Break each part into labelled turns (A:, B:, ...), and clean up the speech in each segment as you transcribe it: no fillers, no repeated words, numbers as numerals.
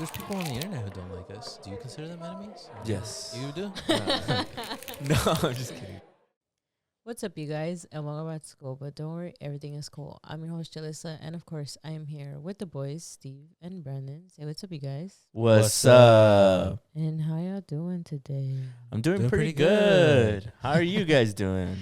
A: there's people on the internet who don't like us. Do you consider them enemies?
B: Yes.
A: You do?
B: No, I'm just kidding.
C: What's up, you guys? And welcome back to school. But don't worry, everything is cool. I'm your host, Julyssa. And of course, I am here with the boys, Steve and Brandon. Say what's up, you guys.
B: What's up?
C: And how y'all doing today?
B: I'm doing pretty
A: good.
B: good. How are you guys doing?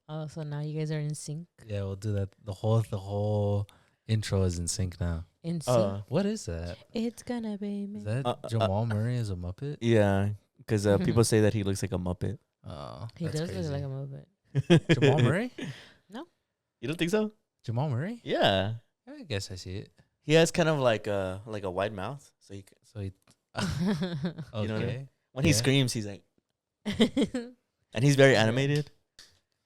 C: Oh, so now you guys are in sync?
A: Yeah, we'll do that. The whole intro is in sync now.
C: In sync?
A: What is that?
C: It's gonna be me.
A: Is that Jamal Murray as a Muppet?
B: Yeah, because people say that he looks like a Muppet.
A: Oh,
C: He does look like a Muppet.
A: Jamal Murray?
B: You don't think so?
A: Jamal Murray?
B: Yeah.
A: I guess I see it.
B: He has kind of like a wide mouth, so he
A: So he.
B: You know what I
A: Okay.
B: mean? When he
A: Yeah.
B: screams, he's like, and he's very animated.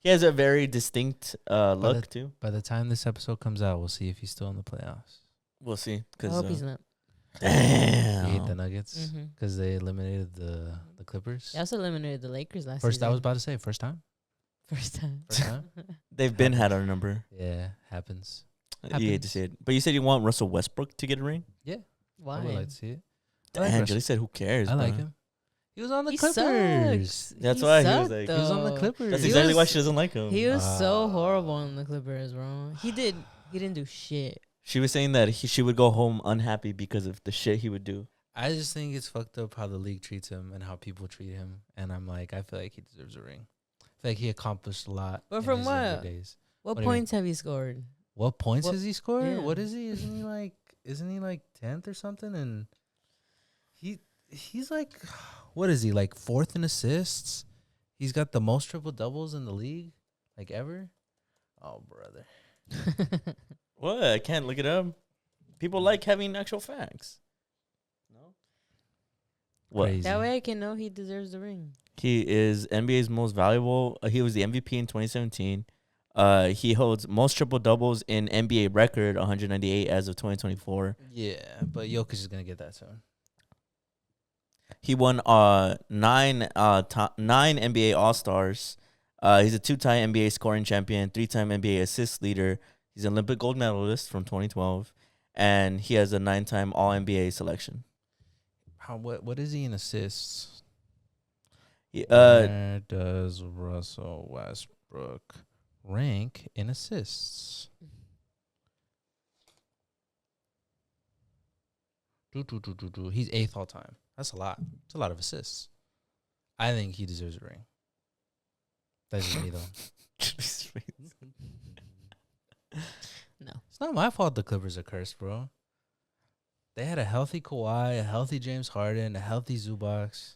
B: He has a very distinct look too.
A: By the time this episode comes out, we'll see if he's still in the playoffs.
B: We'll see.
C: I
B: Cause
C: hope he's not.
A: You hate the
B: damn.
A: Nuggets
C: Mm-hmm.
A: because they eliminated the Clippers.
C: They also eliminated the Lakers last
A: First,
C: season.
A: I was about to say first time.
C: First time.
A: First time.
B: They've been had our number.
A: Yeah, happens.
B: You hate to
A: Happens.
B: say it, but you said you want Russell Westbrook to get a ring.
C: Why?
A: I would like to see it. I like
B: Damn,
A: Russell.
B: Julie said, "Who cares?"
A: I like
B: bro?
A: him. He was on the
C: He
A: Clippers.
C: sucks.
B: That's
C: He
B: why he was
C: sucked,
B: like-
A: He was on the
C: though.
A: Clippers.
B: That's
C: He
B: exactly why
C: was-
B: she doesn't like him.
C: He was so
A: Ah.
C: horrible in the Clippers, bro. He didn't do shit.
B: She was saying that she would go home unhappy because of the shit he would do.
A: I just think it's fucked up how the league treats him and how people treat him. And I'm like, I feel like he deserves a ring. I feel like he accomplished a lot.
C: But
A: in
C: from
A: his younger
C: what?
A: days.
C: What
A: What do you mean?
C: points have you scored?
A: What points
C: What-
A: has he scored?
C: yeah.
A: What is he? Isn't he like 10th or something? And he's like, what is he, like 4th in assists? He's got the most triple doubles in the league, like ever. Oh, brother.
B: What? I can't look it up. People like having actual facts. No. What?
A: Crazy.
C: That way I can know he deserves the ring.
B: He is NBA's most valuable. He was the MVP in 2017. He holds most triple doubles in NBA record, 198 as of 2024.
A: Yeah, but Jokic is gonna get that soon.
B: He won nine NBA All-Stars. He's a 2-time NBA scoring champion, 3-time NBA assist leader. He's an Olympic gold medalist from 2012, and he has a 9-time All-NBA selection.
A: What is he in assists?
B: Where
A: Where does Russell Westbrook rank in assists? He's 8th all time. That's a lot. It's a lot of assists. I think he deserves a ring. That's just me, though.
C: No.
A: It's not my fault the Clippers are cursed, bro. They had a healthy Kawhi, a healthy James Harden, a healthy Zubac.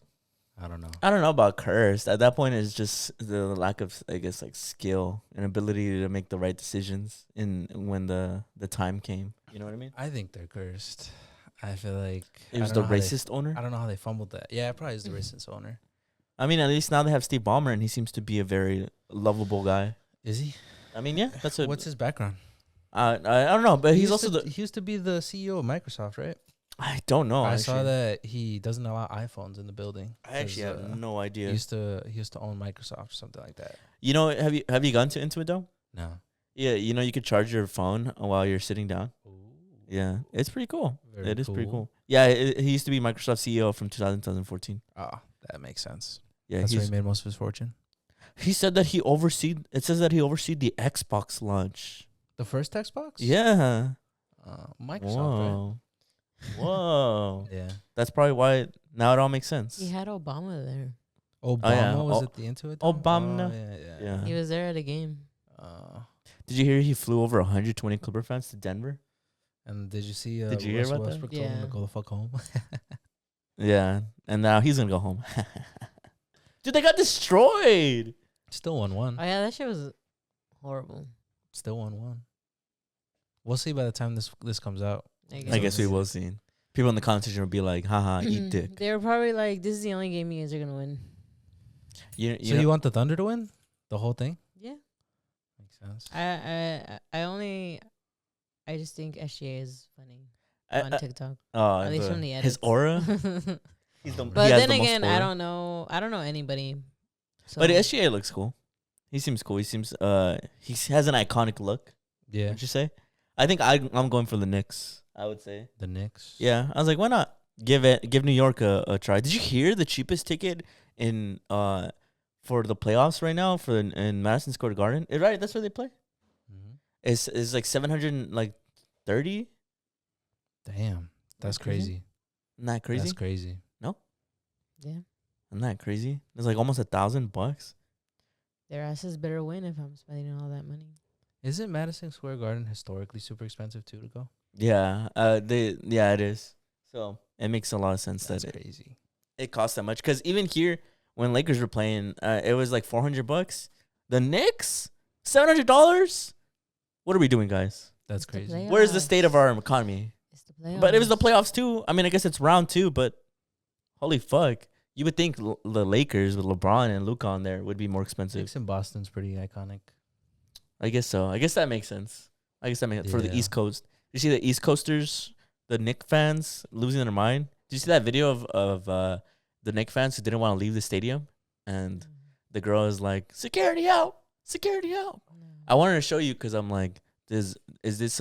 A: I don't know.
B: I don't know about cursed. At that point, it's just the lack of, I guess, like skill and ability to make the right decisions in when the time came. You know what I mean?
A: I think they're cursed. I feel like
B: It was
A: I
B: the
A: don't know how
B: racist owner.
A: I don't know how they fumbled that. Yeah, it probably is the racist owner.
B: I mean, at least now they have Steve Ballmer, and he seems to be a very lovable guy.
A: Is he?
B: I mean, yeah, that's a.
A: What's his background?
B: I don't know, but
A: He
B: he's
A: used
B: also
A: to, he used to be the CEO of Microsoft, right?
B: I don't know.
A: I
B: actually.
A: saw that he doesn't allow iPhones in the building.
B: I actually
A: 'cause,
B: have no
A: He
B: idea.
A: used to own Microsoft or something like that.
B: You know, have you gone into it though?
A: No.
B: Yeah, you know, you could charge your phone while you're sitting down. Yeah, it's pretty cool.
A: Very
B: It is pretty
A: cool.
B: cool. Yeah, he used to be Microsoft CEO from 2014.
A: Oh, that makes sense.
B: Yeah,
A: That's where he made most of his fortune.
B: he said that he overseed. It says that he overseed the Xbox launch.
A: The first Xbox?
B: Yeah.
A: Microsoft,
B: Whoa. Whoa.
A: right? Yeah.
B: That's probably why now it all makes sense.
C: He had Obama there.
A: Obama
B: yeah.
A: was at the Intuit? Dome?
B: Obama.
A: Oh, yeah.
B: Yeah.
C: He was there at a game.
B: Did you hear he flew over 120 Clipper fans to Denver?
A: And did you see
B: Did you hear
A: Russell
B: about that?
A: Westbrook told him
C: Yeah.
A: to go the fuck home?
B: Yeah. And now he's going to go home. Dude, they got destroyed.
A: Still 1-1.
C: Oh, yeah, that shit was horrible.
A: Still 1-1. We'll see by the time this comes out.
B: I guess we will see. People in the competition will be like, haha, eat dick.
C: They were probably like, this is the only game you guys are going to win.
B: You
A: So you want the Thunder to win? The whole thing?
C: Yeah.
A: Makes sense.
C: I just think SGA is funny
B: I-
C: on
B: I-
C: TikTok.
B: oh,
C: At least from the edits.
B: his aura. He's the,
C: But
B: he has
C: then
B: the most
C: again, I
B: aura.
C: don't know anybody. So
B: But SGA looks cool. He seems cool. He seems he has an iconic look.
A: Yeah.
B: Would you say? I think I'm going for the Knicks. I would say.
A: The Knicks.
B: Yeah, I was like, why not? Give New York a try. Did you hear the cheapest ticket in for the playoffs right now in Madison Square Garden? Right, that's where they play.
A: Mm-hmm.
B: It's like 730.
A: Damn, that's crazy.
B: Isn't that crazy?
A: That's crazy.
B: No,
C: Yeah.
B: isn't that crazy? It's like almost $1,000.
C: Their asses better win if I'm spending all that money.
A: Isn't Madison Square Garden historically super expensive too to go?
B: Yeah, it is. So it makes a lot of sense
A: That's
B: that
A: crazy.
B: it costs that much. Because even here, when Lakers were playing, it was like $400. The Knicks, $700. What are we doing, guys?
A: That's
C: It's the
A: crazy.
C: playoffs.
B: Where's the state of our economy?
C: It's the playoffs.
B: But it was the playoffs too. I mean, I guess it's round 2, but holy fuck. You would think the Lakers with LeBron and Luka on there would be more expensive.
A: Knicks in Boston's pretty iconic.
B: I guess so. I guess that makes sense. For the
A: Yeah.
B: East Coast. You see the East Coasters, the Knicks fans losing their mind? Did you see that video of the Knicks fans who didn't want to leave the stadium? And the girl is like, security out. Security out. I wanted to show you because I'm like, is this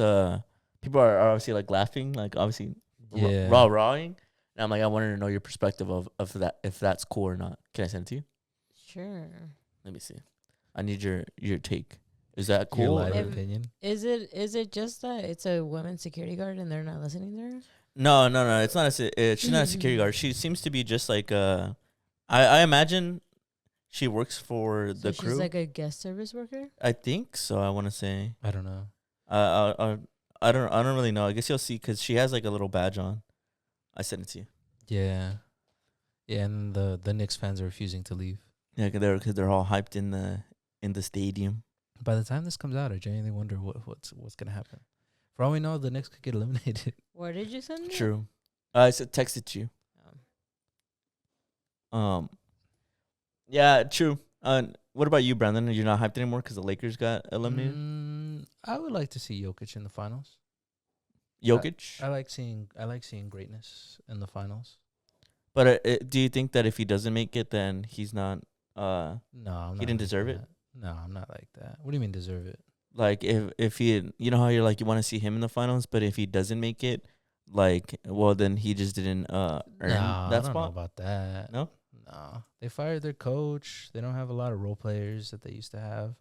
B: people are obviously like laughing, like obviously
A: Yeah.
B: rawing. And I'm like, I wanted to know your perspective of that, if that's cool or not. Can I send it to you?
C: Sure.
B: Let me see. I need your take. Is that
A: Your
B: cool?
A: live
C: If-
A: opinion.
C: Is it just that it's a women's security guard and they're not listening there?
B: No. It's not she's not a security guard. She seems to be just like I imagine she works for the
C: So
B: crew.
C: she's like a guest service worker?
B: I think so. I want to say.
A: I don't know.
B: I don't really know. I guess you'll see because she has like a little badge on. I sent it to you.
A: Yeah. Yeah, and the Knicks fans are refusing to leave.
B: Yeah, because they're all hyped in the stadium.
A: By the time this comes out, I genuinely wonder what's gonna happen. For all we know, the Knicks could get eliminated.
C: Where did you send it?
B: True. I said text it to you. Yeah, true. What about you, Brandon? You're not hyped anymore because the Lakers got eliminated.
A: I would like to see Jokic in the finals.
B: Jokic.
A: I like seeing greatness in the finals.
B: But do you think that if he doesn't make it, then he's not?
A: No, I'm
B: He
A: not
B: didn't
A: like
B: deserve it?
A: that. No, I'm not like that. What do you mean deserve it?
B: Like if he, you know how you're like you want to see him in the finals, but if he doesn't make it, like well then he just didn't earn
A: No,
B: that
A: I don't know
B: spot.
A: about that.
B: No?
A: No, they fired their coach. They don't have a lot of role players that they used to have.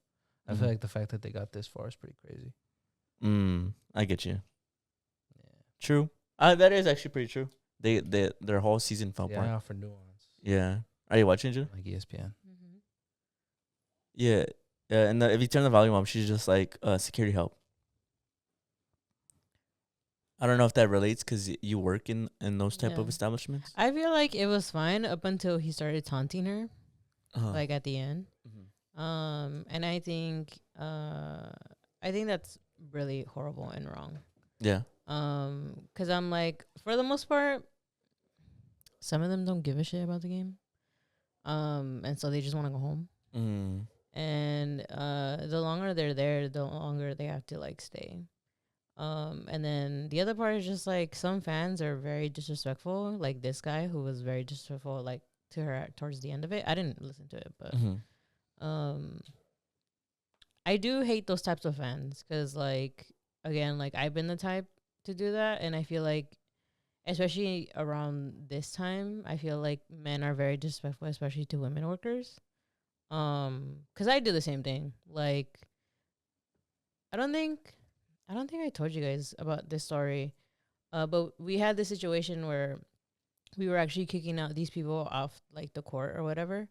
A: I
B: Mhm.
A: feel like the fact that they got this far is pretty crazy.
B: I get you.
A: Yeah,
B: True. That is actually pretty true. Their whole season fell
A: yeah,
B: apart.
A: for nuance,
B: Yeah. Are you watching it?
A: like ESPN.
C: Mm-hmm.
B: Yeah. And if you turn the volume up, she's just like security help. I don't know if that relates because you work in those type of
C: Yeah.
B: establishments.
C: I feel like it was fine up until he started taunting her,
B: Uh-huh.
C: like at the end.
B: Mhm.
C: And I think that's really horrible and wrong.
B: Yeah.
C: 'Cause I'm like, for the most part, some of them don't give a shit about the game. And so they just want to go home.
B: Mm.
C: And the longer they're there, the longer they have to like stay. And then the other part is just like some fans are very disrespectful. Like this guy who was very disrespectful, like to her towards the end of it. I didn't listen to it, but I do hate those types of fans because, like, again, like I've been the type to do that, and I feel like, especially around this time, I feel like men are very disrespectful, especially to women workers. 'Cause I do the same thing. Like, I don't think I told you guys about this story. But we had this situation where we were actually kicking out these people off like the court or whatever.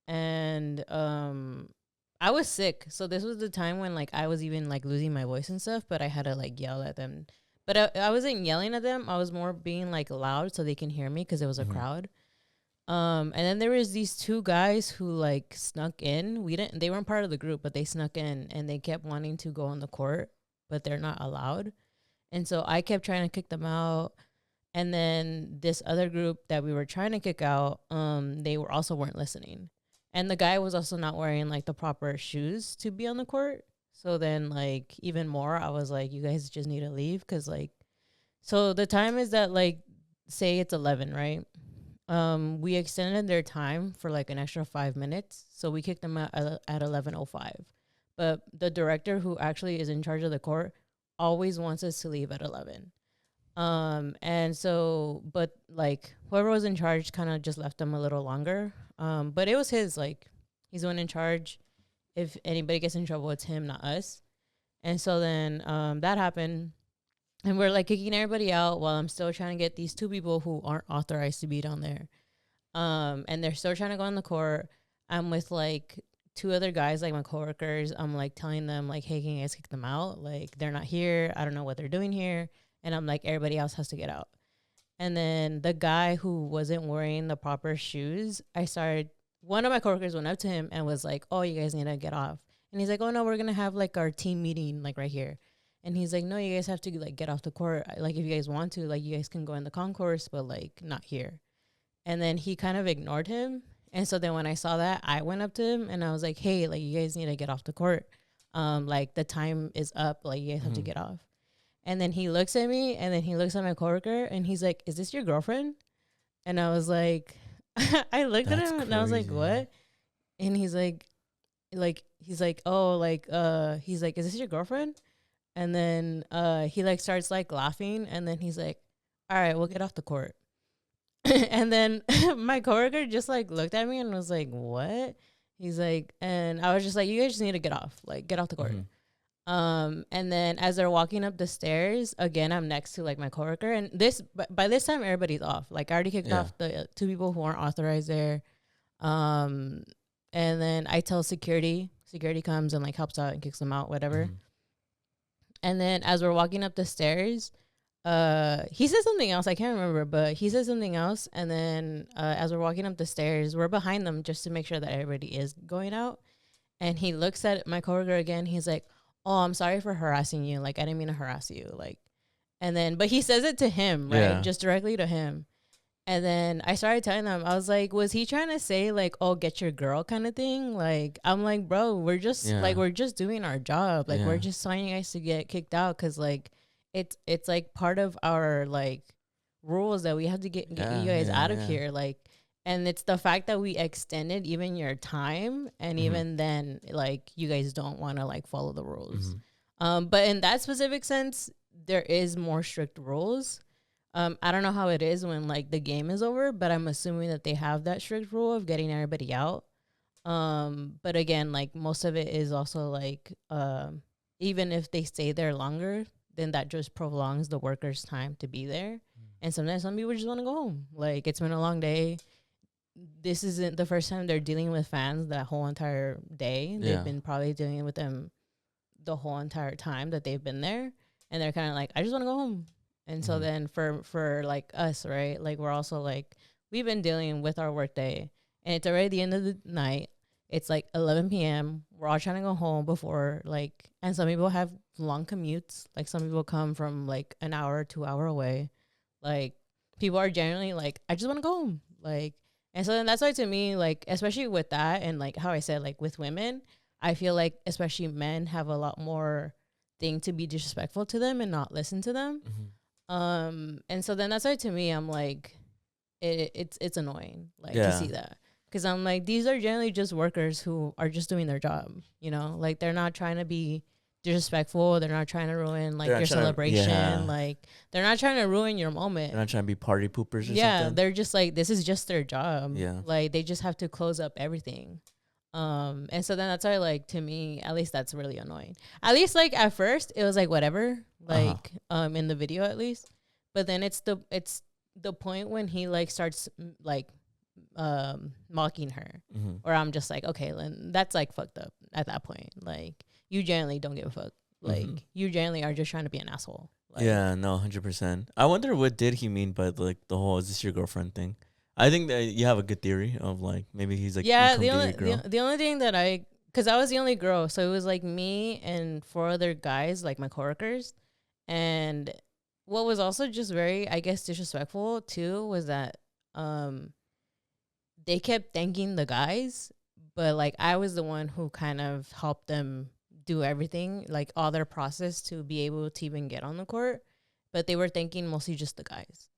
C: And I was sick. So this was the time when like I was even like losing my voice and stuff, but I had to like yell at them. But I wasn't yelling at them. I was more being like loud so they can hear me because it was a crowd. And then there was these two guys who like snuck in. They weren't part of the group, but they snuck in and they kept wanting to go on the court, but they're not allowed. And so I kept trying to kick them out. And then this other group that we were trying to kick out, they weren't listening. And the guy was also not wearing like the proper shoes to be on the court. So then like even more, I was like, you guys just need to leave. 'Cause like, so the time is that like, say it's 11, right? We extended their time for like an extra 5 minutes. So we kicked them out at 11:05. But the director who actually is in charge of the court always wants us to leave at 11. And so, but like whoever was in charge kind of just left him a little longer. But it was his, like, he's the one in charge. If anybody gets in trouble, it's him, not us. And so then that happened. And we're like kicking everybody out while I'm still trying to get these 2 people who aren't authorized to be down there. And they're still trying to go on the court. I'm with like 2 other guys, like my coworkers. I'm like telling them like, hey, can you guys kick them out? Like, they're not here. I don't know what they're doing here. And I'm like, everybody else has to get out. And then the guy who wasn't wearing the proper shoes, one of my coworkers went up to him and was like, oh, you guys need to get off. And he's like, oh no, we're going to have like our team meeting like right here. And he's like, no, you guys have to like get off the court. Like, if you guys want to, like, you guys can go in the concourse, but like not here. And then he kind of ignored him. And so then when I saw that, I went up to him and I was like, hey, like, you guys need to get off the court. Like, the time is up. Like, you guys have to get off. And then he looks at me and then he looks at my coworker and he's like, is this your girlfriend? And I was like, I looked at him and I was like, what? And he's like, oh, like, he's like, is this your girlfriend? And then he like starts like laughing and then he's like, all right, we'll get off the court. And then my coworker just like looked at me and was like, what? He's like, and I was just like, you guys just need to get off the court. And then as they're walking up the stairs, again, I'm next to like my coworker, and by this time everybody's off. Like, I already kicked off the 2 people who aren't authorized there. And then I tell security comes and like helps out and kicks them out, whatever. And then as we're walking up the stairs, he said something else. I can't remember, but he said something else. And then as we're walking up the stairs, we're behind them just to make sure that everybody is going out. And he looks at my coworker again. He's like, oh, I'm sorry for harassing you. Like, I didn't mean to harass you. Like, and then, but he says it to him, right? Yeah. Just directly to him. And then I started telling them, I was like, was he trying to say like, oh, get your girl kind of thing? Like, I'm like, bro, we're just like, we're just doing our job. Like, we're just telling you guys to get kicked out. Cause like, it's like part of our like rules that we have to get you guys out of here. Like, and it's the fact that we extended even your time. And even then, like, you guys don't want to like follow the rules. But in that specific sense, there is more strict rules. I don't know how it is when like the game is over, but I'm assuming that they have that strict rule of getting everybody out. But again, like, most of it is also like, even if they stay there longer, then that just prolongs the workers' time to be there. And sometimes some people just want to go home. Like, it's been a long day. This isn't the first time they're dealing with fans that whole entire day. They've been probably dealing with them the whole entire time that they've been there. And they're kind of like, I just want to go home. And so then for like us, right, like, we're also like, we've been dealing with our work day, and it's already the end of the night. It's like 11 p.m. We're all trying to go home before, like, and some people have long commutes. Like, some people come from like an hour, 2 hour away. Like, people are generally like, I just want to go home. Like, and so then that's why, to me, like, especially with that, and like how I said, like, with women, I feel like especially men have a lot more thing to be disrespectful to them and not listen to them. And so then that's why, to me, I'm like, it's annoying, like, to see that. Because I'm like, these are generally just workers who are just doing their job, you know? Like, they're not trying to be disrespectful. They're not trying to ruin, like, your celebration. Like, they're not trying to ruin your moment.
B: They're not trying to be party poopers or something.
C: Yeah, they're just like, this is just their job. Yeah. Like, they just have to close up everything. And so then that's why, like, to me, at least that's really annoying. At least, like, at first, it was like, whatever. Like, in the video, at least. But then it's the point when he, like, starts, like, mocking her, or I'm just like, okay, then that's like fucked up at that point. Like, you generally don't give a fuck. Like, you generally are just trying to be an asshole. Like,
B: yeah, no, 100%. I wonder what did he mean by like the whole "is this your girlfriend" thing? I think that you have a good theory of like maybe he's like,
C: yeah, the only thing that because I was the only girl, so it was like me and 4 other guys, like my coworkers. And what was also just very, I guess, disrespectful too was that they kept thanking the guys, but like I was the one who kind of helped them do everything, like all their process to be able to even get on the court. But they were thanking mostly just the guys.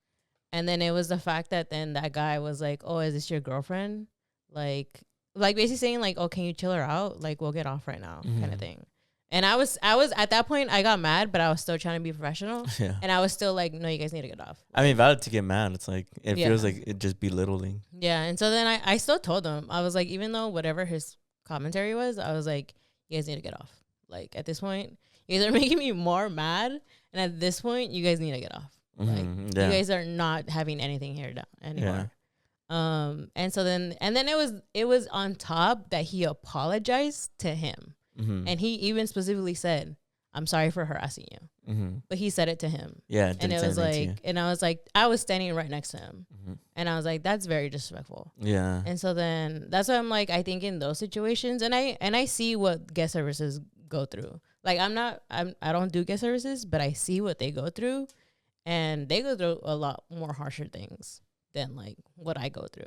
C: And then it was the fact that then that guy was like, oh, is this your girlfriend? Like basically saying like, oh, can you chill her out? Like, we'll get off right now, kind of thing. And I was at that point, I got mad, but I was still trying to be professional.
B: Yeah.
C: And I was still like, no, you guys need to get off.
B: I mean, valid to get mad. It's like, it
C: Yeah.
B: feels like it just belittling.
C: Yeah. And so then I still told him, I was like, even though whatever his commentary was, I was like, you guys need to get off. Like, at this point, you guys are making me more mad. And at this point, you guys need to get off. Like, you guys are not having anything here anymore. And so then it was on top that he apologized to him. And he even specifically said, I'm sorry for harassing you. But he said it to him.
B: Yeah.
C: And it was like, and I was like, I was standing right next to him. And I was like, that's very disrespectful.
B: Yeah.
C: And so then that's why I'm like, I think in those situations, and I see what guest services go through. Like, I don't do guest services, but I see what they go through. And they go through a lot more harsher things than like what I go through.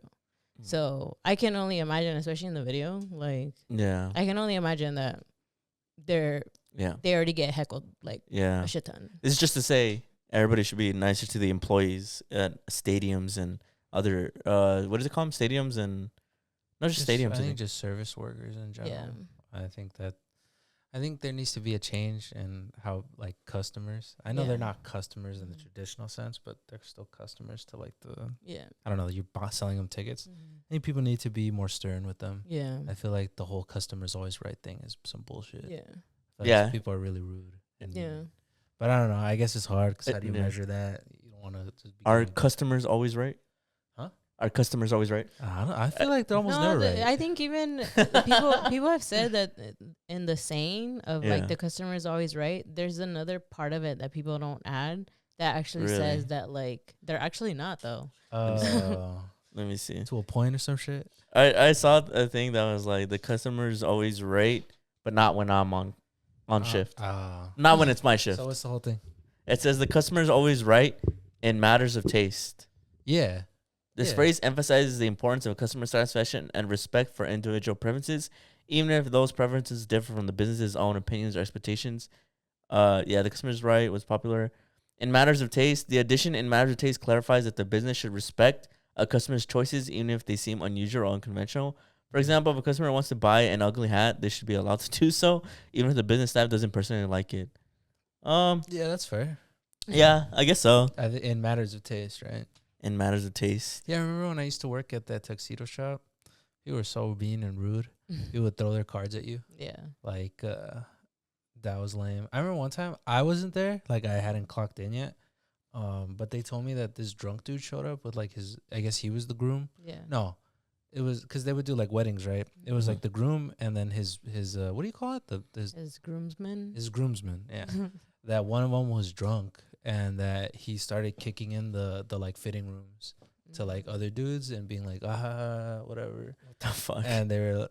C: So I can only imagine, especially in the video, like, I can only imagine that they already get heckled like a shit ton.
B: This is just to say everybody should be nicer to the employees at stadiums and other what is it called? Stadiums and not just stadiums.
A: I think just service workers in general. Yeah. I think there needs to be a change in how, like, customers. I know they're not customers in the traditional sense, but they're still customers to, like, I don't know, you're selling them tickets. I think people need to be more stern with them. Yeah. I feel like the whole customer's always right thing is some bullshit. Yeah. People are really rude. But I don't know. I guess it's hard because how do you measure that? You don't want to just be.
B: Are customers always right? Are customers always right?
A: I feel like they're almost never right.
C: I think even people have said that in the saying of like the customer is always right. There's another part of it that people don't add that actually says that like they're actually not though.
B: Let me see.
A: To a point or some shit.
B: I saw a thing that was like the customer is always right, but not when I'm on shift. Not when it's my shift.
A: So what's the whole thing?
B: It says the customer is always right in matters of taste.
A: Yeah.
B: This phrase emphasizes the importance of customer satisfaction and respect for individual preferences, even if those preferences differ from the business's own opinions or expectations. The customer's right was popular. In matters of taste, the addition in matters of taste clarifies that the business should respect a customer's choices, even if they seem unusual or unconventional. For example, if a customer wants to buy an ugly hat, they should be allowed to do so, even if the business staff doesn't personally like it.
A: Yeah, that's fair.
B: Yeah, I guess so.
A: In matters of taste, right?
B: In matters of taste.
A: Yeah, I remember when I used to work at that tuxedo shop. People were so mean and rude. People would throw their cards at you. Yeah. Like, that was lame. I remember one time I wasn't there. Like, I hadn't clocked in yet. But they told me that this drunk dude showed up with, like, I guess he was the groom. Yeah. No. It was because they would do, like, weddings, right? It was, like, the groom and then his what do you call it?
C: His groomsman.
A: His groomsman, yeah. That one of them was drunk. And that he started kicking in the like fitting rooms to like other dudes and being like, whatever.
B: What the fuck?
A: And they were,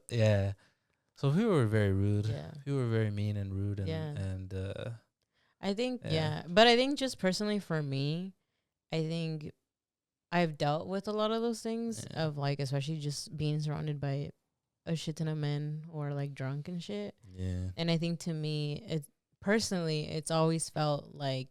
A: So people were very rude. Yeah. People were very mean and rude. And
C: I think, But I think just personally for me, I think I've dealt with a lot of those things of like, especially just being surrounded by a shit ton of men or like drunk and shit. Yeah. And I think to me, it's always felt like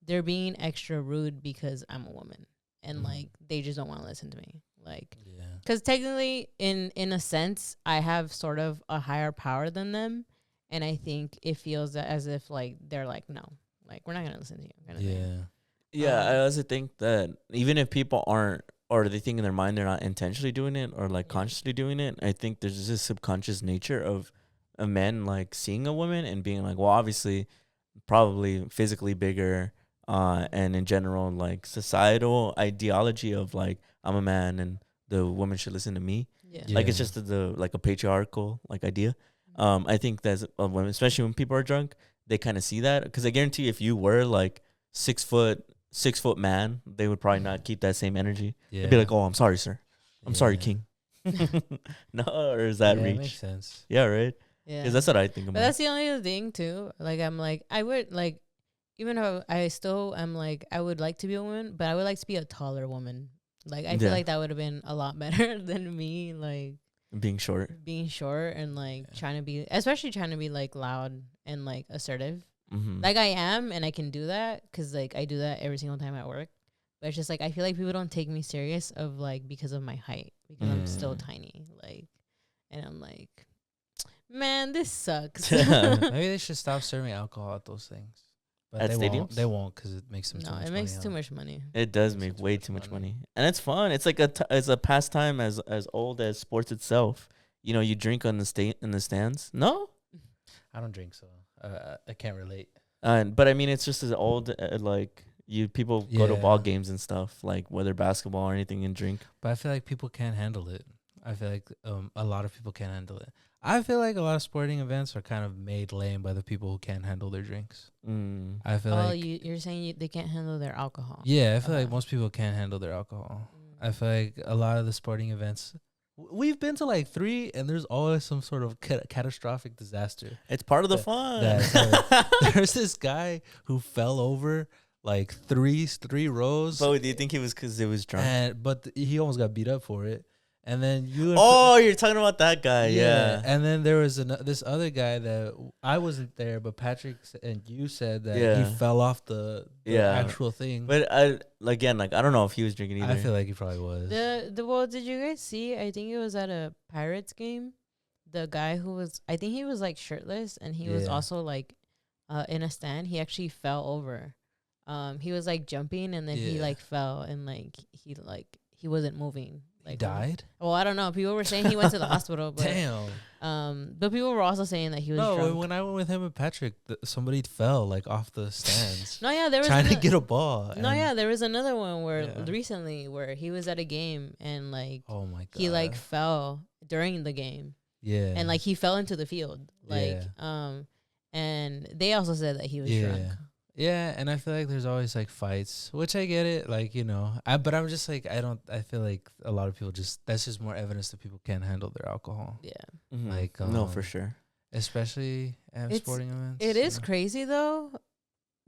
C: they're being extra rude because I'm a woman and like they just don't want to listen to me. Like, because technically, in a sense, I have sort of a higher power than them, and I think it feels as if like they're like, no, like we're not gonna listen to you. Kind of thing.
B: Yeah. I also think that even if people aren't, or they think in their mind they're not intentionally doing it or like consciously doing it, I think there's this subconscious nature of a man like seeing a woman and being like, well, obviously, probably physically bigger. And in general, like societal ideology of like I'm a man and the woman should listen to me. Yeah. Like it's just the like a patriarchal like idea. I think that's women, especially when people are drunk, they kind of see that because I guarantee if you were like 6 foot man, they would probably not keep that same energy. Yeah. They'd be like, "Oh, I'm sorry, sir. I'm sorry, king." No, or is that reach?
A: Makes sense.
B: Yeah, right. Yeah, because that's what I think about.
C: But that's the only thing too. Like I'm like I would like. Even though I still am like, I would like to be a woman, but I would like to be a taller woman. Like, I feel like that would have been a lot better than me, like...
B: Being short
C: and, like, trying to be, like, loud and, like, assertive. Mm-hmm. Like, I am, and I can do that, because, like, I do that every single time at work. But it's just, like, I feel like people don't take me serious because of my height, because I'm still tiny. Like, and I'm like... man, this sucks.
A: Maybe they should stop serving alcohol at those things. But
B: At
A: they
B: stadiums?
A: won't. They won't because it makes them too
C: No,
A: much
C: it
A: money.
C: makes too much money.
B: It does
A: Makes
B: make
A: too
B: way
A: much
B: too much
A: money.
B: money, and it's fun. It's like it's a pastime as old as sports itself. You know, you drink on the in the stands. No,
A: I don't drink, so I can't relate.
B: but I mean, it's just as old. Like people go to ball
A: Yeah.
B: games and stuff, like whether basketball or anything, and drink.
A: But I feel like people can't handle it. I feel like a lot of people can't handle it. I feel like a lot of sporting events are kind of made lame by the people who can't handle their drinks.
B: Mm.
A: I feel
C: Oh,
A: like
C: you're saying they can't handle their alcohol.
A: yeah, I feel like
C: Okay.
A: most people can't handle their alcohol.
C: Mm.
A: I feel like a lot of the sporting events we've been to like 3 and there's always some sort of catastrophic disaster.
B: It's part of the
A: That-
B: fun.
A: There's this guy who fell over like three rows
B: But do you think he was because he was drunk?
A: but he almost got beat up for it. And then you and
B: Oh, you're talking about that guy. Yeah.
A: And then there was this other guy that I wasn't there, but Patrick and you said that
B: Yeah.
A: he fell off the
B: Yeah.
A: actual thing.
B: But I don't know if he was drinking either.
A: I feel like he probably was.
C: Well, did you guys see? I think it was at a Pirates game. The guy who was, I think he was like shirtless, and he was
A: Yeah.
C: also like, in a stand. He actually fell over. He was like jumping, and then he
A: Yeah.
C: like fell, and like he wasn't moving.
A: He
C: Like
A: died?
C: Well, I don't know. People were saying he went to the hospital, but
A: Damn.
C: but people were also saying that he was
A: No,
C: drunk.
A: when I went with him and Patrick, somebody fell like off the stands
C: No, yeah, there was
A: trying to
C: ano-
A: get a ball.
C: No,
A: and-
C: yeah, there was another one where
A: Yeah.
C: recently where he was at a game and like
A: Oh my god.
C: he like fell during the game.
A: yeah.
C: And like he fell into the field, like and they also said that he was drunk.
A: Yeah, and I feel like there's always like fights, which I get it, like, you know. But I'm just like I feel like a lot of people that's just more evidence that people can't handle their alcohol.
C: Yeah,
B: Mhm.
A: Like,
B: no, for sure.
A: Especially at
C: It's-
A: sporting events.
C: it
A: you
C: is
A: know?
C: crazy though,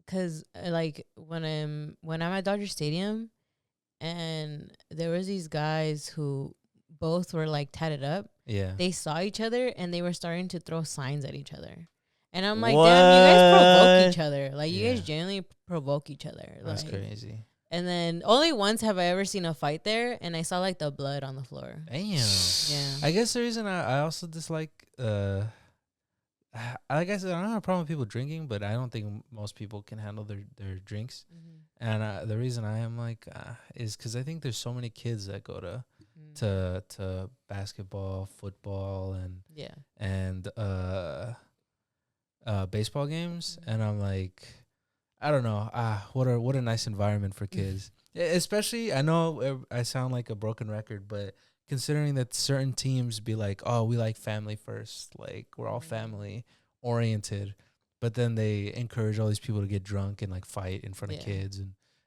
C: cause like when I'm at Dodger Stadium, and there was these guys who both were like tatted up.
A: Yeah.
C: They saw each other and they were starting to throw signs at each other. And I'm like, damn, you guys provoke each other. Like, you guys
A: Yeah.
C: genuinely provoke each other.
A: That's
C: like,
A: crazy.
C: And then only once have I ever seen a fight there, and I saw like the blood on the floor.
A: Damn.
C: Yeah.
A: I guess the reason I also dislike like I said, I don't have a problem with people drinking, but I don't think most people can handle their drinks.
C: Mm-hmm.
A: And the reason I am like is because I think there's so many kids that go to basketball, football,
C: Yeah.
A: and baseball games,
C: Mhm.
A: and I'm like, I don't know, what a nice environment for kids. Especially, I know I sound like a broken record, but considering that certain teams be like, oh, we like family first, like we're all family oriented, but then they encourage all these people to get drunk and like fight in front of
C: Yeah.
A: kids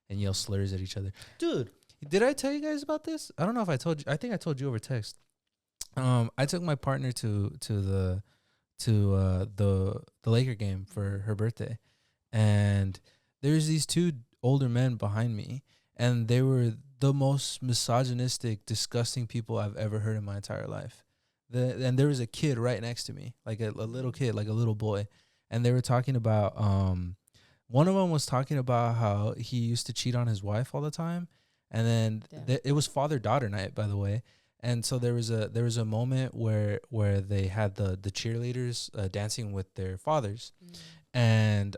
A: and yell slurs at each other. Dude, did I tell you guys about this? I don't know if I told you. I think I told you over text. I took my partner to the Laker game for her birthday, and there's these 2 older men behind me, and they were the most misogynistic, disgusting people I've ever heard in my entire life. And there was a kid right next to me, like a little kid, like a little boy, and they were talking about one of them was talking about how he used to cheat on his wife all the time, and then it was father-daughter night, by the way. And so there was a moment where they had the cheerleaders dancing with their fathers, and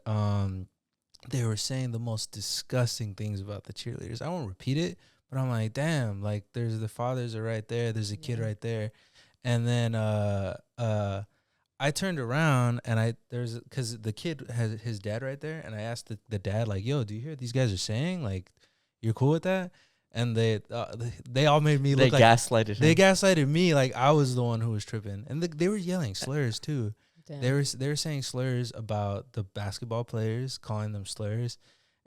A: they were saying the most disgusting things about the cheerleaders. I won't repeat it, but I'm like, damn, like there's the fathers are right there, there's a kid right there, and then I turned around and because the kid has his dad right there, and I asked the dad like, yo, do you hear what these guys are saying? Like, you're cool with that? And they all made me look like
B: gaslighted him.
A: They gaslighted me like I was the one who was tripping, and they were yelling slurs too.
C: Damn.
A: They were saying slurs about the basketball players, calling them slurs,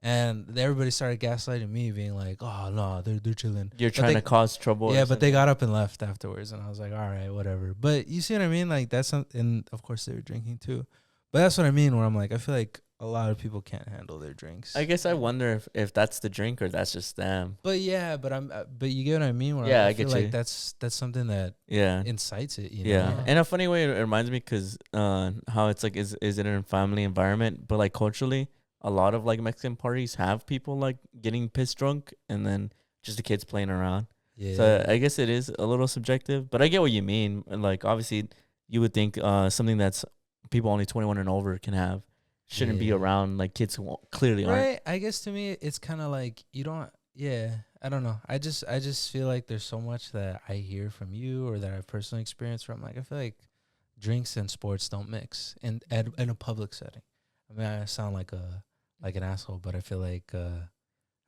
A: and everybody started gaslighting me, being like, "Oh no, they're chilling."
B: You're trying to cause trouble.
A: Yeah, but they got up and left afterwards, and I was like, "All right, whatever." But you see what I mean? Like that's and of course they were drinking too, but that's what I mean. Where I'm like, I feel like a lot of people can't handle their drinks.
B: I guess I wonder if that's the drink or that's just them.
A: But yeah, but you get what I mean. Where
B: Yeah,
A: I
B: I
A: feel
B: get
A: like
B: you.
A: that's something that
B: Yeah.
A: incites it. You
B: Yeah.
A: know?
B: In a funny way, it reminds me because how it's like, is it in a family environment? But like culturally, a lot of like Mexican parties have people like getting pissed drunk and then just the kids playing around.
A: Yeah.
B: So I guess it is a little subjective, but I get what you mean. And like obviously, you would think something that's people only 21 and over can have shouldn't be around like kids who clearly aren't.
A: Right. I guess to me it's kind of like you don't. Yeah. I don't know. I just feel like there's so much that I hear from you or that I've personally experienced from. Like I feel like drinks and sports don't mix in a public setting. I mean, I sound like an asshole, but I feel like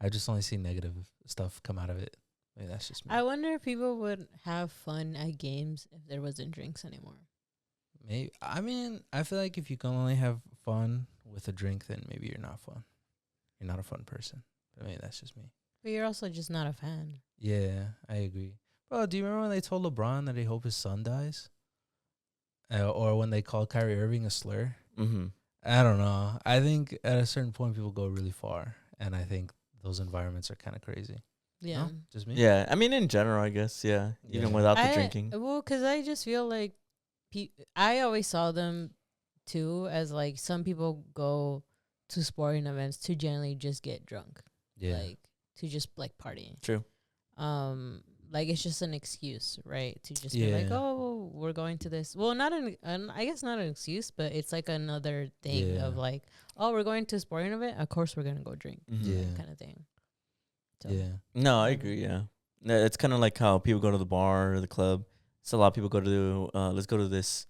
A: I just only see negative stuff come out of it. Maybe that's just me.
C: I wonder if people would have fun at games if there wasn't drinks anymore.
A: Maybe. I mean, I feel like if you can only have fun with a drink, then maybe you're not fun. You're not a fun person. But maybe that's just me.
C: But you're also just not a fan.
A: Yeah, I agree. Bro, do you remember when they told LeBron that they hope his son dies? Or when they called Kyrie Irving a slur?
B: Mm-hmm.
A: I don't know. I think at a certain point, people go really far. And I think those environments are kind of crazy.
C: Yeah.
A: No? Just me?
B: Yeah, I mean in general, I guess. Yeah, even
A: Yeah.
B: without the drinking.
C: Well, because I just feel like I always saw them too as like some people go to sporting events to generally just get drunk.
A: Yeah.
C: Like to just like party.
B: True.
C: Like it's just an excuse, right? To just be like, oh, we're going to this. Well, not I guess not an excuse, but it's like another thing of like, oh, we're going to a sporting event. Of course, we're gonna go drink.
B: Mm-hmm.
C: Kind of thing. So.
B: Yeah. No, I agree. Yeah, it's kind of like how people go to the bar or the club. So a lot of people go to let's go to this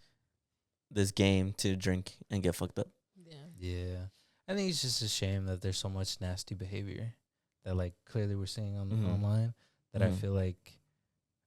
B: game to drink and get fucked up.
C: Yeah.
A: Yeah. I think it's just a shame that there's so much nasty behavior that like clearly we're seeing on online that I feel like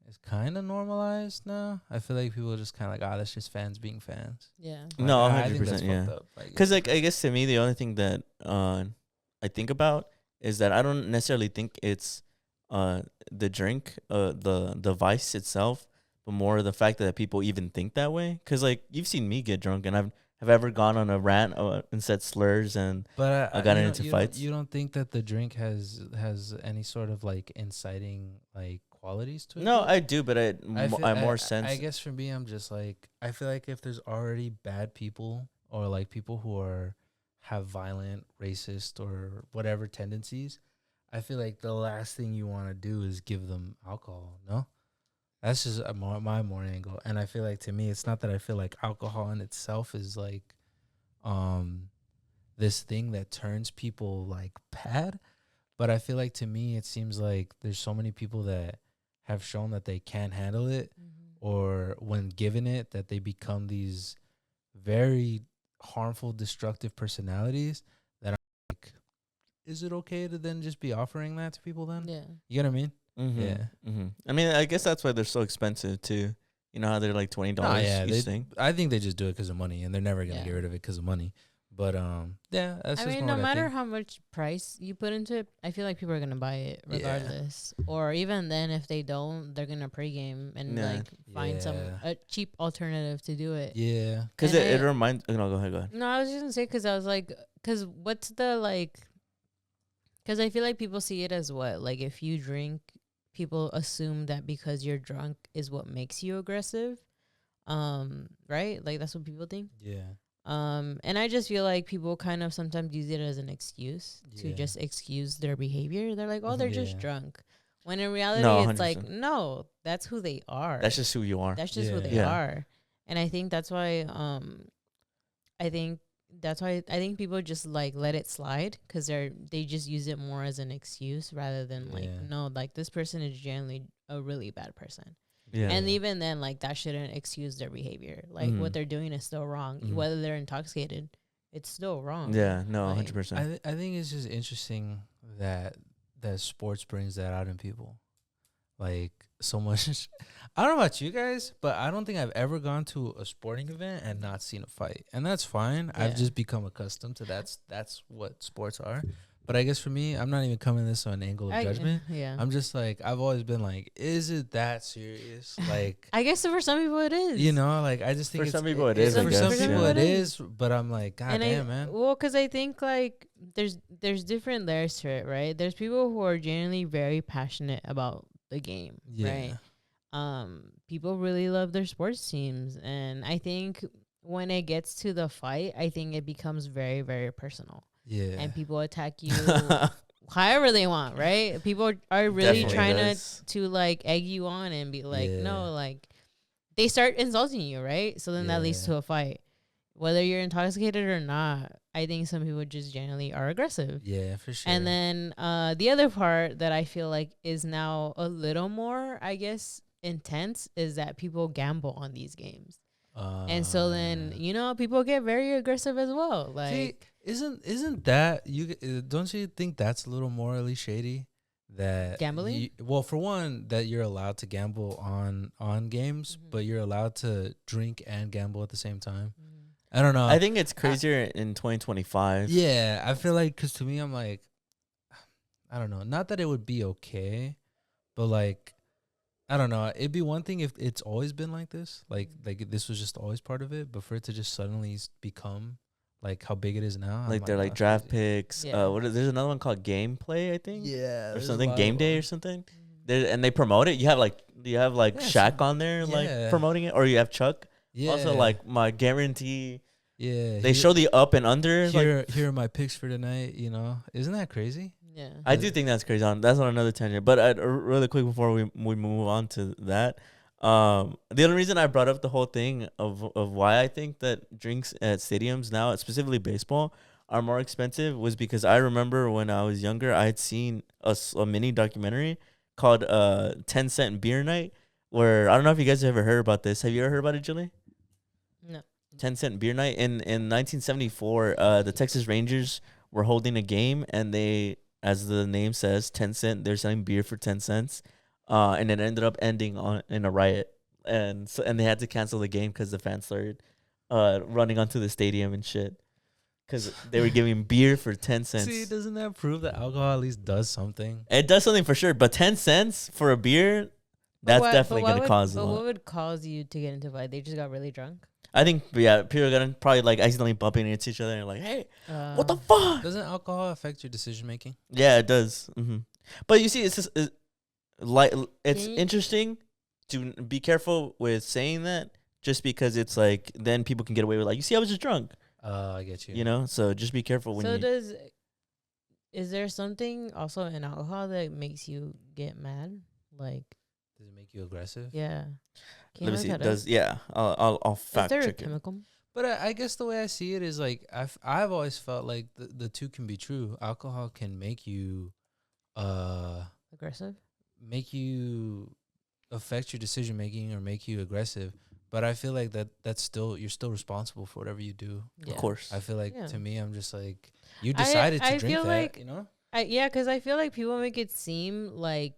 A: is kind of normalized now. I feel like people are just kind of like, that's just fans being fans.
C: Yeah.
B: Like, no, 100%.
A: I think that's
B: yeah.
A: fucked up.
B: Because like I guess to me the only thing that I think about is that I don't necessarily think it's the drink, the vice itself, but more the fact that people even think that way. Because like you've seen me get drunk, and have ever gone on a rant and said slurs and
A: I
B: got into fights.
A: You don't think that the drink has any sort of like inciting like qualities to it?
B: No, I do, but I more sense.
A: I guess for me, I'm just like, I feel like if there's already bad people or like people who have violent, racist, or whatever tendencies, I feel like the last thing you want to do is give them alcohol. No, that's just my more angle. And I feel like to me, it's not that I feel like alcohol in itself is like this thing that turns people like bad, but I feel like to me, it seems like there's so many people that have shown that they can't handle it, or when given it, that they become these very harmful, destructive personalities that I'm like, is it okay to then just be offering that to people then?
C: Yeah.
A: You get what I mean?
B: Mm-hmm.
A: Yeah.
B: Mm-hmm. I mean, I guess that's why they're so expensive too. You know how they're like $20 each thing?
A: I think they just do it because of money, and they're never going to get rid of it because of money. But, yeah, that's
C: I
A: just
C: mean,
A: more
C: no
A: what I
C: matter
A: think.
C: how much price you put into it, I feel like people are going to buy it regardless. Or even then, if they don't, they're going to pregame and like find a cheap alternative to do it.
A: Yeah.
B: Because it reminds... No, go ahead.
C: No, I was just going to say, because I was like, because what's the like... Because I feel like people see it as what? Like, if you drink, people assume that because you're drunk is what makes you aggressive. Right? Like, that's what people think.
A: Yeah.
C: And I just feel like people kind of sometimes use it as an excuse to just excuse their behavior. They're like, oh, they're just drunk. When in reality, it's 100%. Like, no, that's who they are.
B: That's just who you are.
C: That's just who they are. And I think that's why, I think people just like let it slide because they just use it more as an excuse rather than like, no, like this person is generally a really bad person. Yeah. And even then, like, that shouldn't excuse their behavior. Like, what they're doing is still wrong. Whether they're intoxicated, it's still wrong.
B: Yeah, no,
C: like,
B: 100%.
A: I think it's just interesting that sports brings that out in people. Like, so much. I don't know about you guys, but I don't think I've ever gone to a sporting event and not seen a fight. And that's fine. Yeah. I've just become accustomed to that's what sports are. But I guess for me, I'm not even coming this on an angle of judgment.
C: Yeah.
A: I'm just like, I've always been like, is it that serious? Like,
C: I guess for some people it is.
A: You know, like, I just think
B: for some people it is.
A: For some people it is, but I'm like, God damn, man.
C: Well, because I think, like, there's different layers to it, right? There's people who are genuinely very passionate about the game, right? People really love their sports teams. And I think when it gets to the fight, I think it becomes very, very personal. Yeah. And people attack you however they want, right? People are really trying to like egg you on and be like, no, like they start insulting you, right? So then that leads to a fight. Whether you're intoxicated or not, I think some people just generally are aggressive.
A: Yeah, for sure.
C: And then the other part that I feel like is now a little more, I guess, intense is that people gamble on these games. And so then, you know, people get very aggressive as well. Like,
A: see, isn't that don't you think that's a little morally shady? That
C: gambling?
A: Well, for one, that you're allowed to gamble on games, but you're allowed to drink and gamble at the same time. I don't know.
B: I think it's crazier in 2025.
A: Yeah, I feel like, because to me, I'm like, I don't know. Not that it would be okay, but like, I don't know. It'd be one thing if it's always been like this, like this was just always part of it. But for it to just suddenly become like how big it is now,
B: Like they're like draft picks. There's another one called Gameplay, I think.
A: Yeah,
B: or something, Game Day or something. And they promote it. You have like Shaq on there like promoting it, or you have Chuck. Yeah. Also, like my guarantee.
A: Yeah.
B: They show the up and under.
A: Here are my picks for tonight. You know, isn't that crazy?
C: Yeah.
B: I do think that's crazy. That's on another tangent. But really quick before we move on to that, the other reason I brought up the whole thing of why I think that drinks at stadiums now, specifically baseball, are more expensive was because I remember when I was younger, I had seen a mini documentary called 10-cent beer night, where I don't know if you guys have ever heard about this. Have you ever heard about it, Julie?
C: No.
B: 10-cent beer night in 1974. The Texas Rangers were holding a game, and they, as the name says, 10 cent. They're selling beer for 10 cents, and it ended up ending in a riot, and they had to cancel the game because the fans started running onto the stadium and shit because they were giving beer for 10 cents.
A: See, doesn't that prove that alcohol at least does something?
B: It does something for sure, but 10 cents for a beer, that's definitely going to cause a lot.
C: But what would cause you to get into a fight? They just got really drunk?
B: I think, people are going to probably like accidentally bumping into each other and like, hey, what the fuck?
A: Doesn't alcohol affect your decision making?
B: Yeah, it does. Mm-hmm. But you see, it's just it's interesting to be careful with saying that, just because it's like then people can get away with like, you see, I was just drunk.
A: I get you.
B: You know, so just be careful when
C: is there something also in alcohol that makes you get mad? Like,
A: does it make you aggressive?
C: Yeah.
B: Let me see. I'll fact check it. Is there a chemical?
A: But I guess the way I see it is like I've always felt like the two can be true. Alcohol can make you
C: aggressive,
A: make you affect your decision making, or make you aggressive. But I feel like that's still, you're still responsible for whatever you do.
B: Yeah. Of course.
A: I feel like to me, I'm just like, you decided to drink that, like, you know?
C: Because I feel like people make it seem like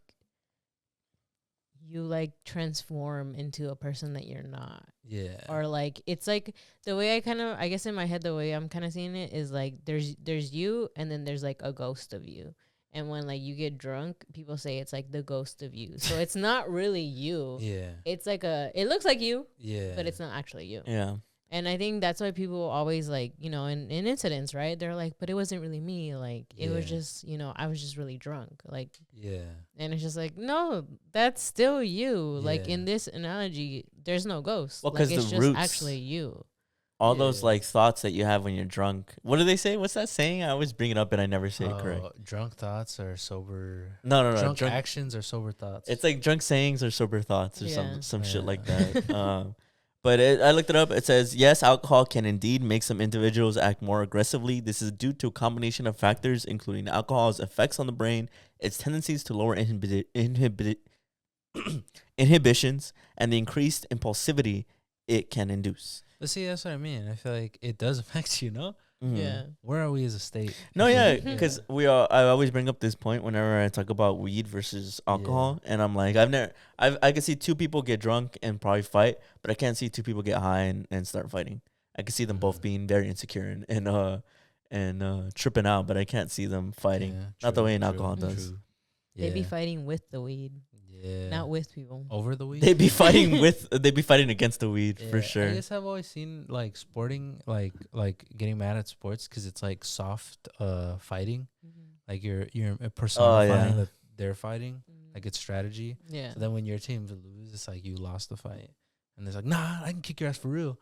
C: you like transform into a person that you're not.
A: Yeah.
C: Or like, it's like the way I guess in my head, the way I'm kind of seeing it is like there's you, and then there's like a ghost of you. And when like you get drunk, people say it's like the ghost of you. So it's not really you.
A: Yeah.
C: It's like it looks like you.
A: Yeah.
C: But it's not actually you.
B: Yeah.
C: And I think that's why people always like, you know, in incidents, right? They're like, but it wasn't really me. Like, it was just, you know, I was just really drunk. Like,
A: yeah.
C: And it's just like, no, that's still you. Yeah. Like, in this analogy, there's no ghost.
B: Well, because
C: like, it's
B: the
C: just
B: roots,
C: actually you.
B: All those like thoughts that you have when you're drunk. What do they say? What's that saying? I always bring it up and I never say it correct.
A: Drunk thoughts are sober.
B: No.
A: Drunk actions are sober thoughts.
B: It's like drunk sayings are sober thoughts or some shit like that. But I looked it up. It says, yes, alcohol can indeed make some individuals act more aggressively. This is due to a combination of factors, including alcohol's effects on the brain, its tendencies to lower inhibitions, and the increased impulsivity it can induce.
A: But see, that's what I mean. I feel like it does affect you, no?
B: Mm-hmm.
C: Yeah.
A: Where are we as a state?
B: No, yeah, because I always bring up this point whenever I talk about weed versus alcohol, and I'm like, I can see two people get drunk and probably fight, but I can't see two people get high and start fighting. I can see them both being very insecure and tripping out, but I can't see them fighting. Yeah, not the way an alcohol does.
C: They be fighting with the weed.
A: Yeah.
C: Not with people.
A: Over the weed?
B: They be fighting against the weed for sure.
A: I guess I've always seen like sporting, like getting mad at sports because it's like soft fighting. Mm-hmm. Like you're personifying that they're fighting. Mm-hmm. Like it's strategy. Yeah. So then when your team loses, it's like you lost the fight. And it's like, nah, I can kick your ass for real.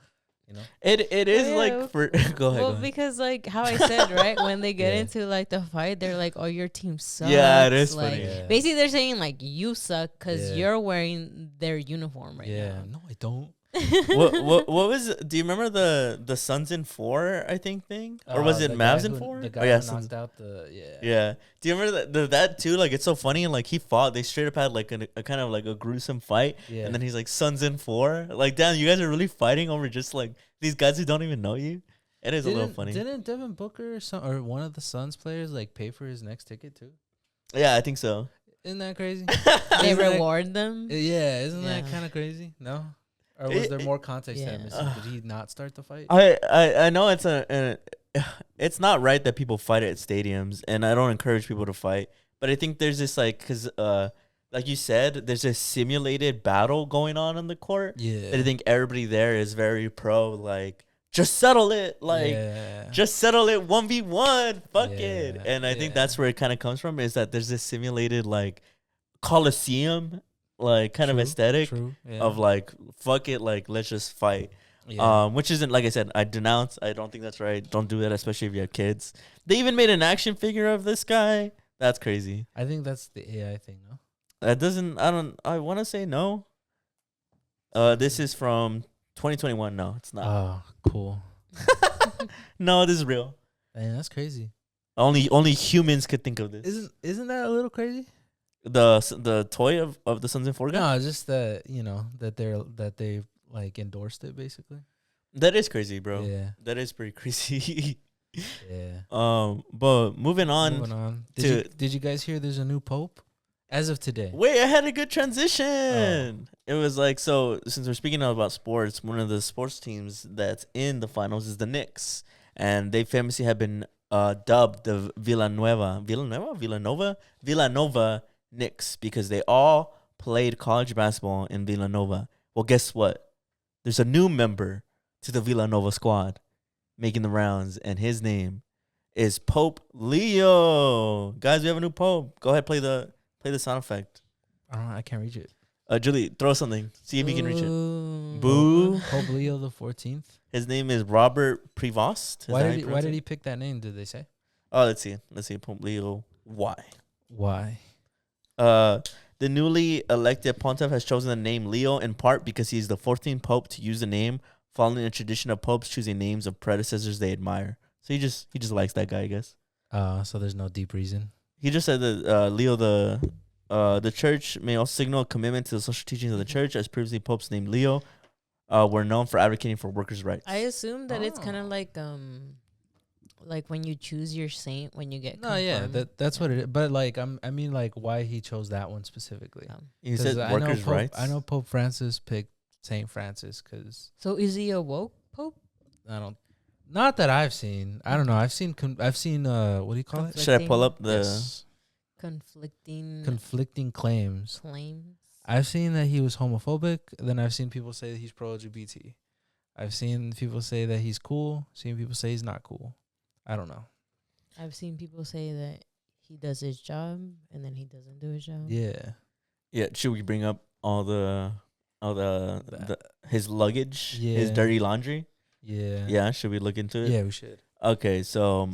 A: You know,
B: it is like for go ahead.
C: Well,
B: go ahead.
C: because like how I said, right, when they get into like the fight, they're like, "Oh, your team sucks."
B: Yeah, it is
C: like,
B: funny.
A: Yeah.
C: Basically, they're saying like you suck because
A: Yeah.
C: you're wearing their uniform right now.
A: No, I don't.
B: what was? Do you remember the Suns in 4? I think thing, or was it
A: The
B: Mavs
A: guy
B: in
A: who-
B: 4?
A: The guy
B: Oh yeah,
A: who
B: Suns.
A: knocked out the
B: Yeah. Do you remember that too? Like it's so funny. Like he fought. They straight up had like a kind of like a gruesome fight.
A: Yeah.
B: And then he's like Suns in 4. Like damn, you guys are really fighting over just like these guys who don't even know you. It is a little funny.
A: Didn't Devin Booker or one of the Suns players like pay for his next ticket too?
B: Yeah, I think so.
A: Isn't that crazy?
C: They
A: Isn't that-
C: reward them.
A: Yeah, isn't that
C: Yeah.
A: kind of crazy? No, or was there more context
C: yeah.
A: that I'm missing? Did he not start the fight?
B: I know it's not right that people fight at stadiums, and I don't encourage people to fight. But I think there's this like like you said, there's a simulated battle going on the court.
A: Yeah,
B: And I think everybody there is very pro. Like just settle it. Like
A: yeah.
B: just settle it 1v1. Fuck it.
A: Yeah,
B: And I think
A: yeah.
B: that's where it kind of comes from. Is that there's this simulated like Coliseum like kind of
A: True,
B: aesthetic
A: True. Yeah.
B: of like fuck it, like let's just fight.
A: Yeah.
B: Which isn't, like I said, I denounce. I don't think that's right. Don't do that, especially if you have kids. They even made an action figure of this guy. That's crazy.
A: I think that's the AI thing, no?
B: That doesn't. I want to say no. This is from 2021. No, it's not.
A: Oh, cool.
B: No, this is real.
A: Man, that's crazy.
B: Only humans could think of this.
A: Isn't that a little crazy?
B: The toy of the Sons and Four guy?
A: No, just that that they like endorsed it basically.
B: That is crazy, bro.
A: Yeah,
B: That is pretty crazy.
A: yeah.
B: But moving on.
A: Moving on.
B: to-
A: Did you guys hear there's a new pope as of today?
B: Wait, I had a good transition. It was like, so since we're speaking about sports, one of the sports teams that's in the finals is the Knicks. And they famously have been dubbed the Villanova Knicks because they all played college basketball in Villanova. Well, guess what? There's a new member to the Villanova squad making the rounds, and his name is Pope Leo. Guys, we have a new Pope. Go ahead, play the sound effect.
A: I don't know. I can't reach it.
B: Julie, throw something. See if you can reach it.
C: Ooh.
B: Boo.
A: Pope Leo the 14th.
B: His name is Robert Prevost.
A: Why did he pick that name? Did they say?
B: Oh, let's see. Pope Leo. Why?
A: Why?
B: The newly elected pontiff has chosen the name Leo in part because he is the 14th pope to use the name, following a tradition of popes choosing names of predecessors they admire. So he just likes that guy, I guess.
A: So there's no deep reason.
B: He just said that Leo the church may also signal a commitment to the social teachings of the church, as previously popes named Leo were known for advocating for workers' rights.
C: I assume that it's kind
A: Oh.
C: of like when you choose your saint when you get
A: No, yeah,
C: confirmed.
A: that's what it is. But like, I mean, like, why he chose that one specifically?
B: He
A: 'Cause
B: said
A: I know
B: workers'
A: Pope,
B: rights.
A: I know Pope Francis picked Saint Francis because
C: So is he a woke pope?
A: I don't. Not that I've seen. I don't know. I've seen. What do you call it?
B: Should I pull up the?
A: Yes.
C: Conflicting
A: Conflicting claims.
C: claims.
A: I've seen that he was homophobic. Then I've seen people say that he's pro LGBT. I've seen people say that he's cool. Seen people say he's not cool. I don't know.
C: I've seen people say that he does his job and then he doesn't do his job.
A: Yeah.
B: Yeah, should we bring up all the his luggage, his
A: Yeah.
B: dirty laundry?
A: Yeah.
B: Yeah, should we look into it?
A: Yeah, we should.
B: Okay, so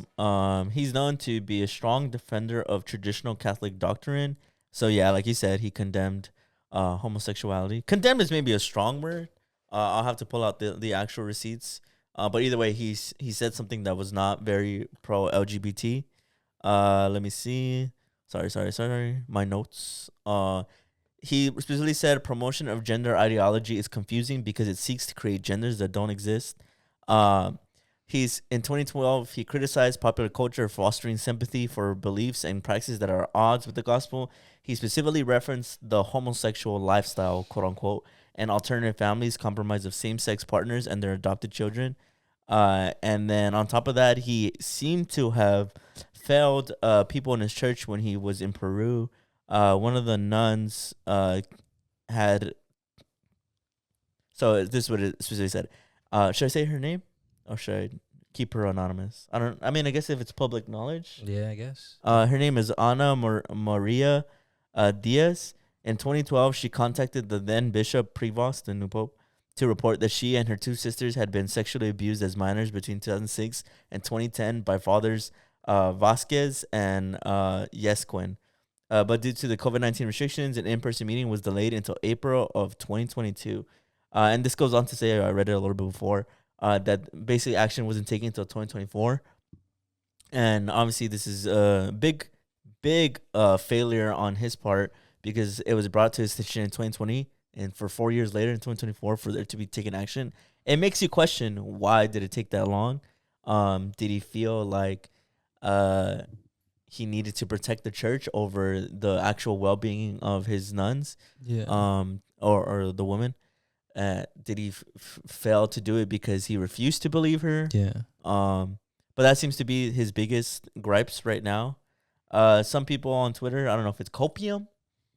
B: he's known to be a strong defender of traditional Catholic doctrine. So yeah, like you said, he condemned homosexuality. Condemned is maybe a strong word. I'll have to pull out the actual receipts. But either way, he said something that was not very pro LGBT. Let me see. Sorry. My notes. He specifically said promotion of gender ideology is confusing because it seeks to create genders that don't exist. He's in 2012, he criticized popular culture fostering sympathy for beliefs and practices that are at odds with the gospel. He specifically referenced the homosexual lifestyle, quote unquote, and alternative families comprised of same-sex partners and their adopted children. And then on top of that, he seemed to have failed people in his church when he was in Peru. One of the nuns had. So this is what it specifically said. Should I say her name, or should I keep her anonymous? I mean, I guess if it's public knowledge.
A: Yeah, I guess.
B: Her name is Ana Maria Diaz. In 2012, she contacted the then Bishop Prevost, the new pope, to report that she and her two sisters had been sexually abused as minors between 2006 and 2010 by fathers Vasquez and Yesquin. But due to the COVID-19 restrictions, an in-person meeting was delayed until April of 2022. And this goes on to say, I read it a little bit before, that basically action wasn't taken until 2024. And obviously this is a big failure on his part because it was brought to his attention in 2020. And for 4 years later in 2024 for there to be taken action, it makes you question, why did it take that long? Did he feel like he needed to protect the church over the actual well-being of his nuns?
A: Yeah.
B: Or the woman? Did he fail to do it because he refused to believe her?
A: Yeah.
B: But that seems to be his biggest gripes right now. Some people on Twitter, I don't know if it's copium.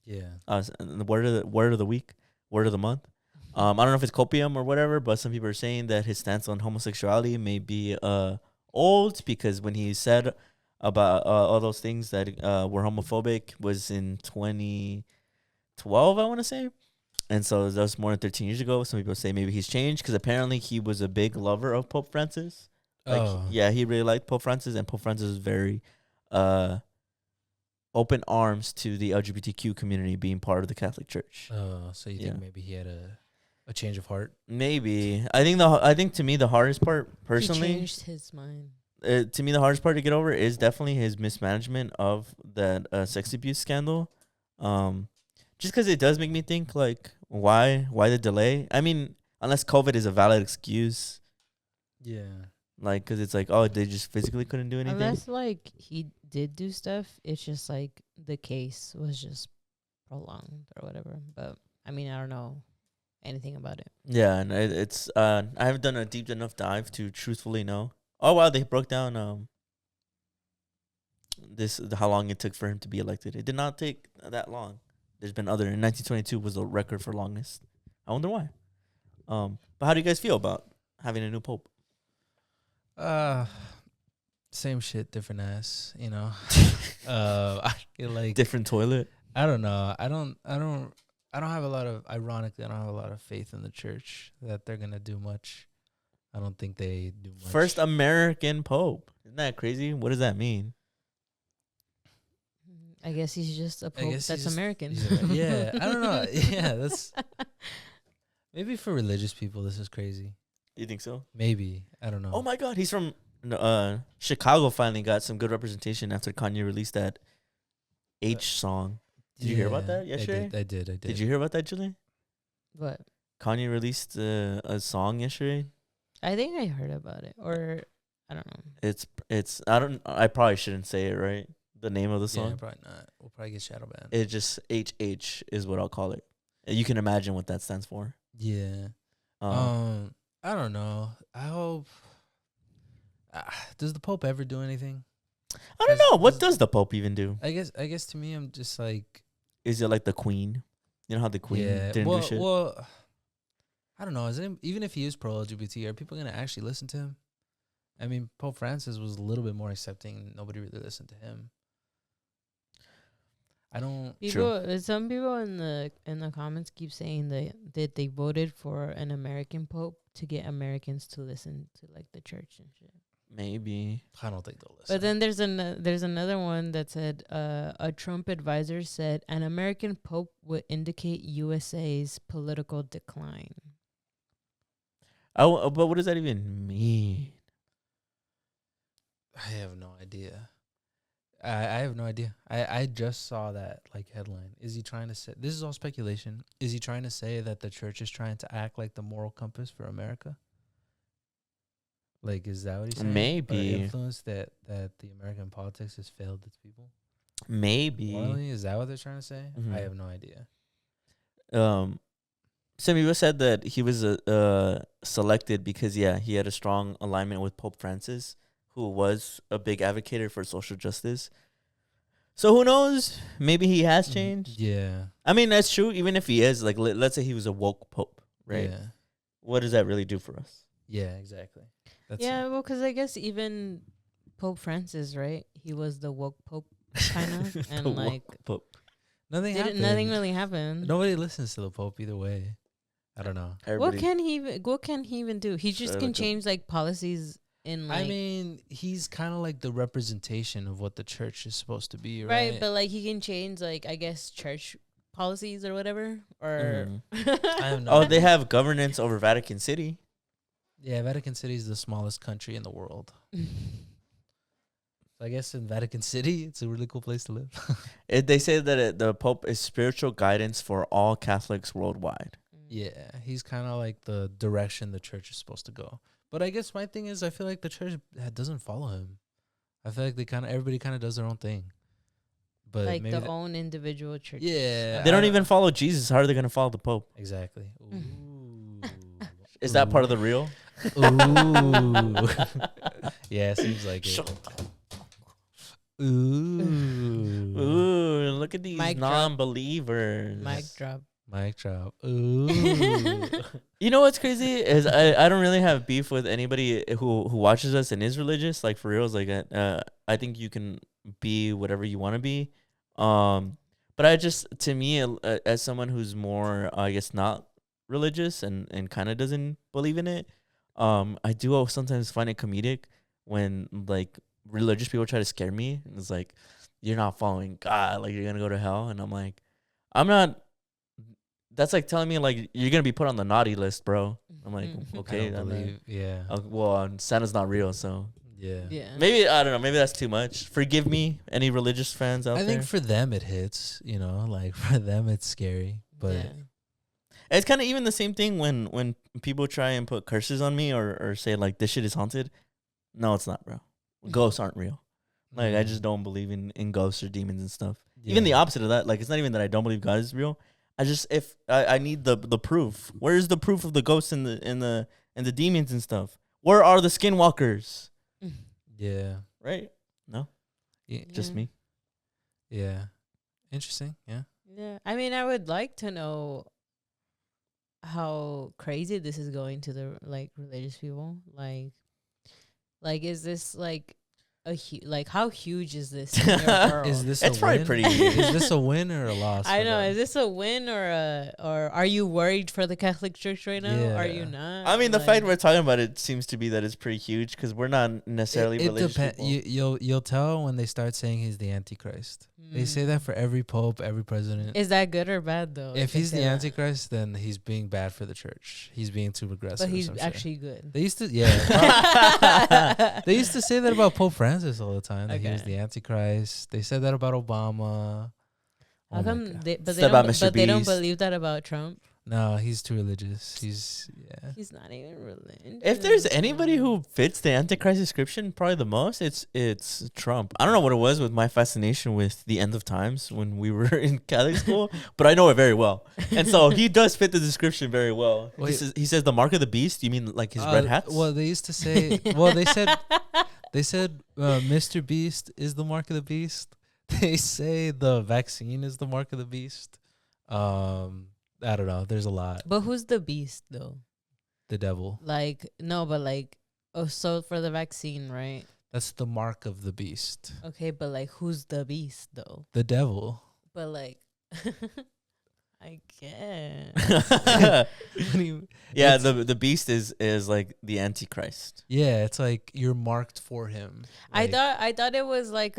A: Yeah.
B: The word of the week, word of the month. I don't know if it's copium or whatever, but some people are saying that his stance on homosexuality may be old, because when he said about all those things that were homophobic was in 2012, I want to say. And so that was more than 13 years ago. Some people say maybe he's changed because apparently he was a big lover of Pope Francis. Like, yeah, he really liked Pope Francis, and Pope Francis was very open arms to the LGBTQ community being part of the Catholic Church.
A: So you think maybe he had a change of heart?
B: Maybe. I think to me the hardest part, personally,
C: he changed his mind.
B: To me, the hardest part to get over is definitely his mismanagement of that sex abuse scandal. Just because it does make me think, like, why the delay? I mean, unless COVID is a valid excuse.
A: Yeah.
B: Like, because it's like, oh, they just physically couldn't do anything.
C: Unless, like, he did do stuff, it's just, like, the case was just prolonged or whatever. But, I mean, I don't know anything about it.
B: Yeah, and it's I haven't done a deep enough dive to truthfully know. Oh, wow, they broke down how long it took for him to be elected. It did not take that long. There's been other. In 1922 was the record for longest. I wonder why. But how do you guys feel about having a new pope?
A: Same shit, different ass. You know. I feel like
B: Different toilet.
A: I don't know. I don't have a lot of. Ironically, I don't have a lot of faith in the church that they're gonna do much. I don't think they do much.
B: First American pope. Isn't that crazy? What does that mean?
C: I guess he's just a pope that's American.
A: Yeah, I don't know. Yeah, that's maybe for religious people. This is crazy.
B: You think so?
A: Maybe. I don't know.
B: Oh my God, he's from Chicago. Finally got some good representation after Kanye released that H song. Did you hear about that yesterday?
A: I did.
B: Did you hear about that, Julie?
C: What?
B: Kanye released a song yesterday.
C: I think I heard about it, or I don't know.
B: I probably shouldn't say it, right? The name of the song.
A: Yeah, probably not. We'll probably get shadow banned.
B: It just HH is what I'll call it. You can imagine what that stands for.
A: Yeah. I don't know. I hope. Does the Pope ever do anything?
B: I don't know. What does the Pope even do?
A: I guess to me, I'm just like.
B: Is it like the Queen? You know how the Queen didn't do shit?
A: Well, I don't know. Even if he is pro LGBT, are people gonna actually listen to him? I mean, Pope Francis was a little bit more accepting. Nobody really listened to him. I don't.
C: Some people in the comments keep saying that they voted for an American pope to get Americans to listen to like the church and shit.
B: Maybe.
A: I don't think they'll listen.
C: But then there's another one that said a Trump advisor said an American pope would indicate USA's political decline.
B: Oh, but what does that even mean?
A: I have no idea. I have no idea. I just saw that like headline. Is he trying to say, this is all speculation, is he trying to say that the church is trying to act like the moral compass for America? Like, is that what he's saying?
B: Maybe.
A: Or influence that the American politics has failed its people?
B: Maybe.
A: Morally, is that what they're trying to say?
B: Mm-hmm.
A: I have no idea.
B: Some people said that he was selected because, he had a strong alignment with Pope Francis, who was a big advocate for social justice. So who knows? Maybe he has changed.
A: Yeah.
B: I mean, that's true. Even if he is, like, let's say he was a woke pope, right?
A: Yeah.
B: What does that really do for us?
A: Yeah, exactly.
C: Well, because I guess even Pope Francis, right? He was the woke pope, kind of. And, like,
B: pope.
A: Nothing happened.
C: Nothing really happened.
A: Nobody listens to the Pope either way. I don't know.
C: What can he even do? He just can change like policies in like.
A: I mean, he's kind of like the representation of what the church is supposed to be, right?
C: Right, but like he can change like I guess church policies or whatever. Or
A: I have no
B: Oh,
A: idea.
B: they have governance over Vatican City.
A: Yeah, Vatican City is the smallest country in the world. So I guess in Vatican City, it's a really cool place to live.
B: They say that the Pope is spiritual guidance for all Catholics worldwide.
A: Yeah, he's kind of like the direction the church is supposed to go. But I guess my thing is, I feel like the church doesn't follow him. I feel like everybody kind of does their own thing. But
C: like
A: maybe
C: the own individual churches.
A: Yeah,
B: They don't even follow Jesus. How are they going to follow the Pope?
A: Exactly. Ooh.
B: Is that part of the real?
A: Ooh. Yeah, seems like it. Ooh.
B: Ooh, look at these
C: Mic drop.
B: non-believers.
C: Mic drop.
A: Mic drop. Ooh.
B: You know what's crazy is I don't really have beef with anybody who watches us and is religious. Like for real, it's like I think you can be whatever you want to be. But I just, to me, as someone who's more, I guess, not religious and kind of doesn't believe in it, I do sometimes find it comedic when like religious people try to scare me. It's like, you're not following God, like you're gonna go to hell, and I'm like, I'm not. That's like telling me like you're gonna be put on the naughty list, bro. I'm like, okay,
A: I don't believe. Yeah.
B: well, Santa's not real, so
A: Yeah.
C: Yeah.
B: maybe I don't know. Maybe that's too much. Forgive me, any religious fans out
A: I
B: there.
A: think for them it hits. Like for them it's scary, but.
C: Yeah.
B: It's kind of even the same thing when people try and put curses on me or say like this shit is haunted. No, it's not, bro. Ghosts aren't real. Like I just don't believe in ghosts or demons and stuff. Even the opposite of that. Like it's not even that I don't believe God is real. I need the proof. Where is the proof of the ghosts and the demons and stuff? Where are the skinwalkers?
A: Yeah.
B: Right? No,
A: Yeah.
B: just me.
A: Yeah. Interesting. Yeah.
C: Yeah. I mean, I would like to know how crazy this is going to the like religious people. Like is this like how huge is this in your world?
A: Is this
B: It's
A: a
B: probably
A: win?
B: pretty.
A: Is this a win or a loss?
C: I
A: for
C: know.
A: them?
C: Is this a win or are you worried for the Catholic Church right now? Are you
A: Yeah.
C: not?
B: I mean, the
C: Like,
B: fact we're talking about it seems to be that it's pretty huge because we're not necessarily
A: It
B: religious
A: depends.
B: people.
A: You'll tell when they start saying he's the Antichrist. They say that for every pope, every president.
C: Is that good or bad though?
A: If
C: they
A: he's
C: say
A: the
C: that?
A: Antichrist, then he's being bad for the church. He's being too aggressive.
C: But
A: or
C: he's
A: some shit.
C: actually good.
A: They used to, yeah. They used to say that about Pope Francis all the time. That he was
C: Okay.
A: the Antichrist. They said that about Obama.
C: How
A: Oh my
C: come
A: God.
C: they, but
B: Step out, Mr.
C: they don't
B: Beast.
C: believe that about Trump?
A: No, he's too religious. He's
C: He's not even religious.
B: If there's anybody who fits the Antichrist description probably the most, it's Trump. I don't know what it was with my fascination with the end of times when we were in Catholic school, but I know it very well. And so he does fit the description very well.
A: Wait.
B: He says the mark of the beast. You mean like his red hats?
A: Well, they used to say. Well, they said Mr. Beast is the mark of the beast. They say the vaccine is the mark of the beast. I don't know. There's a lot.
C: But who's the beast though?
A: The devil.
C: Like no, but like so for the vaccine, right?
A: That's the mark of the beast.
C: Okay, but like who's the beast though?
A: The devil.
C: But like I guess.
B: Yeah, the beast is like the Antichrist.
A: Yeah, it's like you're marked for him.
C: I
A: Like,
C: thought it was like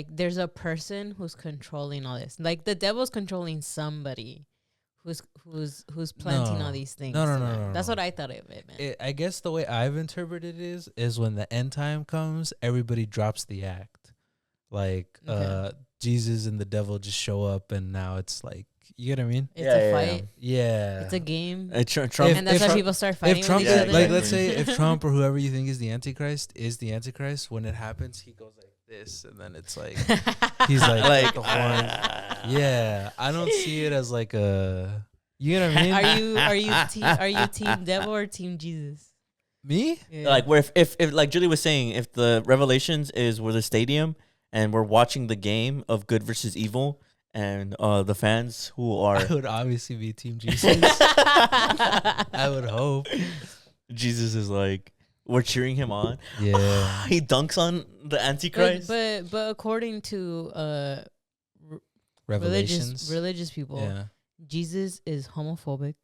C: there's a person who's controlling all this. Like the devil's controlling somebody who's planting
A: No.
C: all these things.
A: No.
C: That's what I thought of it meant.
A: I guess the way I've interpreted it is when the end time comes, everybody drops the act. Like
C: Okay.
A: Jesus and the devil just show up, and now it's like, you get what I mean?
C: It's
B: Yeah,
C: a
B: yeah,
C: fight.
A: Yeah.
C: It's a game.
B: Trump.
C: And that's
A: if
C: why people start fighting
A: If Trump,
C: with each
B: Yeah,
C: other.
A: like,
B: exactly.
A: let's say if Trump or whoever you think is the Antichrist, when it happens, he goes like this, and then it's like he's like the horns. Yeah, I don't see it as like a. You know what I mean?
C: Are you team devil or team Jesus?
A: Me?
C: Yeah.
B: Like where if like Julie was saying, if the Revelations is we're the stadium and we're watching the game of good versus evil, and the fans who are
A: I would obviously be Team Jesus. I would hope.
B: Jesus is like we're cheering him on.
A: Yeah.
B: He dunks on the Antichrist.
C: but according to
A: Revelations.
C: religious people,
A: Yeah.
C: Jesus is homophobic.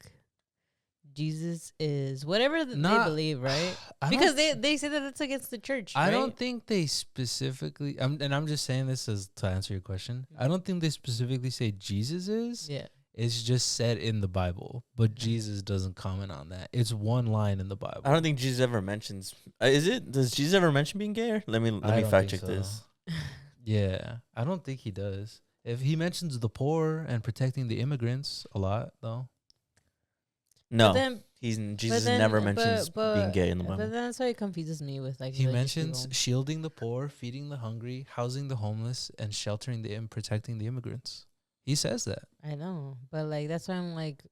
C: Jesus is whatever they believe, right? Because they say that it's against the church.
A: I
C: right?
A: don't think they specifically. I'm just saying this as to answer your question. I don't think they specifically say Jesus is.
C: Yeah.
A: It's just said in the Bible, but Jesus doesn't comment on that. It's one line in the Bible.
B: I don't think Jesus ever mentions. Is it? Does Jesus ever mention being gay? Let me fact check this.
A: Yeah, I don't think he does. If he mentions the poor and protecting the immigrants a lot, though.
B: No, Jesus never mentions being gay in the Bible.
C: But that's why it confuses me with like.
A: He mentions shielding the poor, feeding the hungry, housing the homeless, and sheltering protecting the immigrants. He says that.
C: I know, but like that's why I'm like.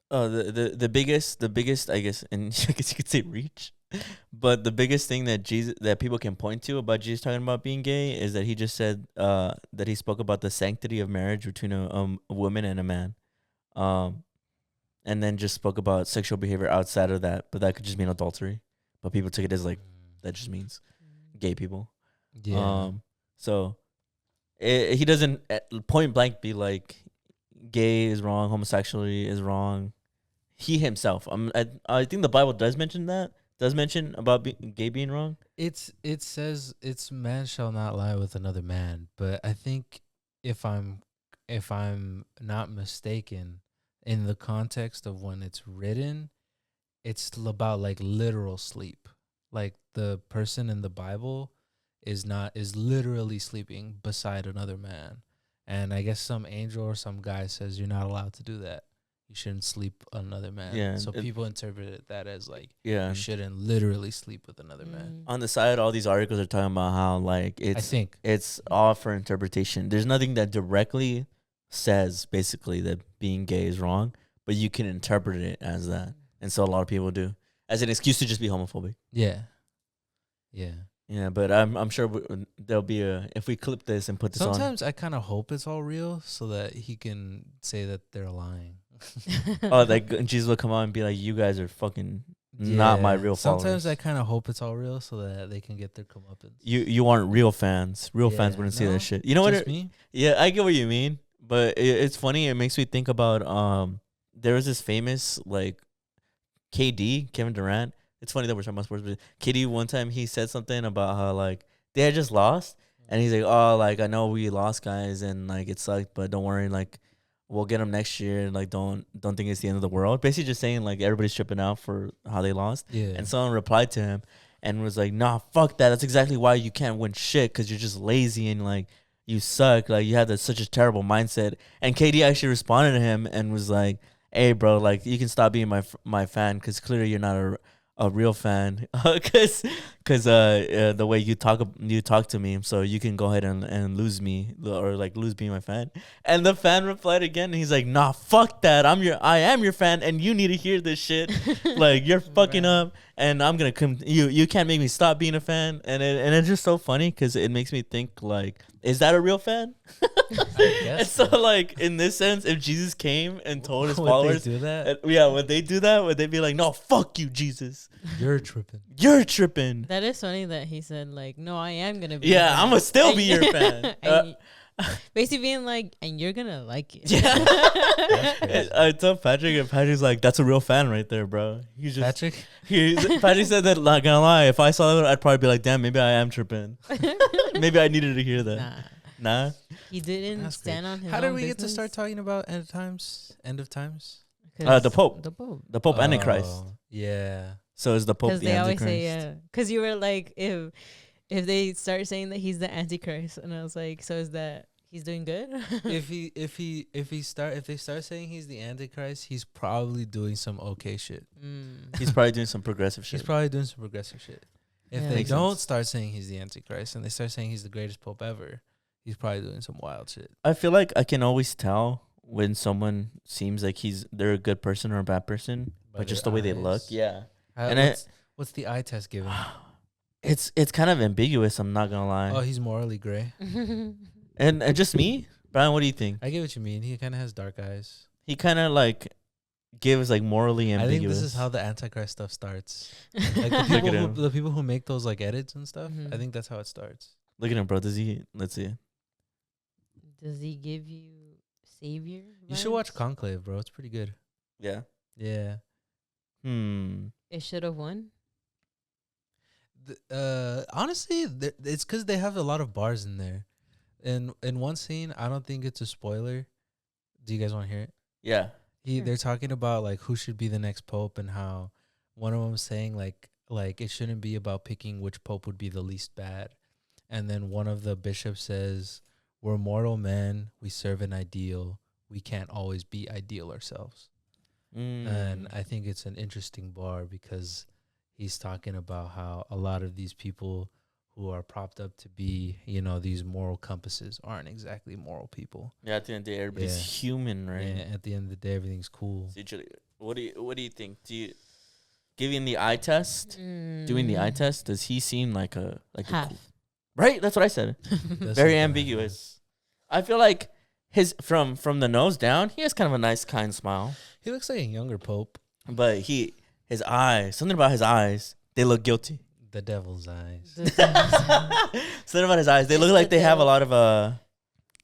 B: The biggest I guess, and I guess you could say reach, but the biggest thing that people can point to about Jesus talking about being gay is that he just said that he spoke about the sanctity of marriage between a woman and a man, and then just spoke about sexual behavior outside of that, but that could just mean adultery, but people took it as like that just means gay people.
A: Yeah.
B: So he doesn't point blank be like gay is wrong, homosexuality is wrong. He himself, I think the Bible does mention about gay being wrong.
A: It says it's man shall not lie with another man, but I think if I'm not mistaken, in the context of when it's written, it's about like literal sleep. Like the person in the Bible is literally sleeping beside another man. And I guess some angel or some guy says you're not allowed to do that. You shouldn't sleep with another man.
B: Yeah,
A: so people interpret that as like
B: you
A: shouldn't literally sleep with another man.
B: On the side, all these articles are talking about how like it's all for interpretation. There's nothing that directly says basically that being gay is wrong, but you can interpret it as that. And so a lot of people do as an excuse to just be homophobic.
A: Yeah. Yeah.
B: Yeah, but I'm sure there'll be if we clip this and put this on.
A: Sometimes I kind of hope it's all real so that he can say that they're lying.
B: Like Jesus will come out and be like, "You guys are fucking not my real followers."
A: Sometimes I kind of hope it's all real so that they can get their comeuppance.
B: You aren't real fans. Real fans wouldn't say that shit. You know what?
A: Me?
B: Yeah, I get what you mean, but it's funny. It makes me think about there was this famous like KD, Kevin Durant. It's funny that we're talking about sports, but KD one time he said something about how like they had just lost, and he's like, "Oh, like I know we lost, guys, and like it sucked, but don't worry, like we'll get them next year, and like don't think it's the end of the world." Basically, just saying like everybody's tripping out for how they lost.
A: Yeah.
B: And someone replied to him and was like, "Nah, fuck that. That's exactly why you can't win shit, because you're just lazy and like you suck. Like you have such a terrible mindset." And KD actually responded to him and was like, "Hey, bro, like you can stop being my fan, because clearly you're not a real fan, because the way you talk to me, so you can go ahead and lose me, or like lose being my fan." And the fan replied again, and he's like, "Nah, fuck that. I am your fan, and you need to hear this shit. Like you're fucking up, and I'm gonna come. You can't make me stop being a fan." And it's just so funny because it makes me think like, is that a real fan? And so like in this sense, if Jesus came and told his followers,
A: would they do that?
B: Would they do that? Would they be like, "No, fuck you, Jesus.
A: You're tripping.
B: You're tripping."
C: That is funny that he said like, "No, I am gonna be."
B: Yeah, I'm gonna still be your fan.
C: Basically being like, and you're gonna like it.
B: Yeah. I told Patrick, and Patrick's like, "That's a real fan right there, bro." He's just
A: Patrick?
B: Patrick said that, not gonna lie, if I saw that, I'd probably be like, "Damn, maybe I am tripping." Maybe I needed to hear that. Nah.
C: He didn't
A: That's
C: stand
A: great.
C: on his
A: How
C: own
A: did we
C: business?
A: get to start talking about end of times?
B: The Pope. The Pope
A: Oh,
B: Antichrist.
A: Yeah.
B: So is the Pope
C: Because
B: the
C: they
B: Antichrist?
C: always say, yeah. Because you were like, if they start saying that he's the Antichrist, and I was like, so is that he's doing good?
A: if they start saying he's the Antichrist, he's probably doing some okay shit.
B: He's probably doing some progressive shit.
A: He's probably doing some progressive shit. If
C: Yeah.
A: they
B: Makes
A: don't
B: sense.
A: start saying he's the Antichrist and they start saying he's the greatest pope ever, he's probably doing some wild shit.
B: I feel like I can always tell when someone seems like they're a good person or a bad person,
A: By
B: but just
A: their
B: the way they look.
A: eyes.
B: Yeah.
A: And what's the eye test given?
B: It's kind of ambiguous, I'm not gonna lie.
A: Oh, he's morally gray.
B: And just me? Brian, what do you think?
A: I get what you mean. He kind of has dark eyes.
B: He kind of like gives like morally ambiguous.
A: I think this is how the Antichrist stuff starts. Like
B: Look at him.
A: the people who make those like edits and stuff.
C: Mhm.
A: I think that's how it starts.
B: Look at him, bro. Let's see.
C: Does he give you savior.
A: You should watch
C: vibes.
A: Conclave, bro. It's pretty good.
B: Yeah.
A: Yeah.
C: It should have won.
A: Honestly, it's because they have a lot of bars in there. In one scene, I don't think it's a spoiler. Do you guys want to hear it?
B: Yeah.
C: Sure.
A: They're talking about like who should be the next pope and how one of them saying like it shouldn't be about picking which pope would be the least bad. And then one of the bishops says, "We're mortal men. We serve an ideal. We can't always be ideal ourselves." And I think it's an interesting bar because he's talking about how a lot of these people who are propped up to be, these moral compasses aren't exactly moral people.
B: Yeah, at the end of the day, everybody's human, right?
A: Yeah, at the end of the day, everything's cool.
B: So, what do you think? Giving the eye test, doing the eye test, does he seem like a
C: half?
B: Right, that's what I said. Very ambiguous. I feel like his from the nose down, he has kind of a nice, kind smile.
A: He looks like a younger pope.
B: But his eyes, something about his eyes, they look guilty.
A: The devil's eyes.
B: Something about his eyes, they look like they have a lot of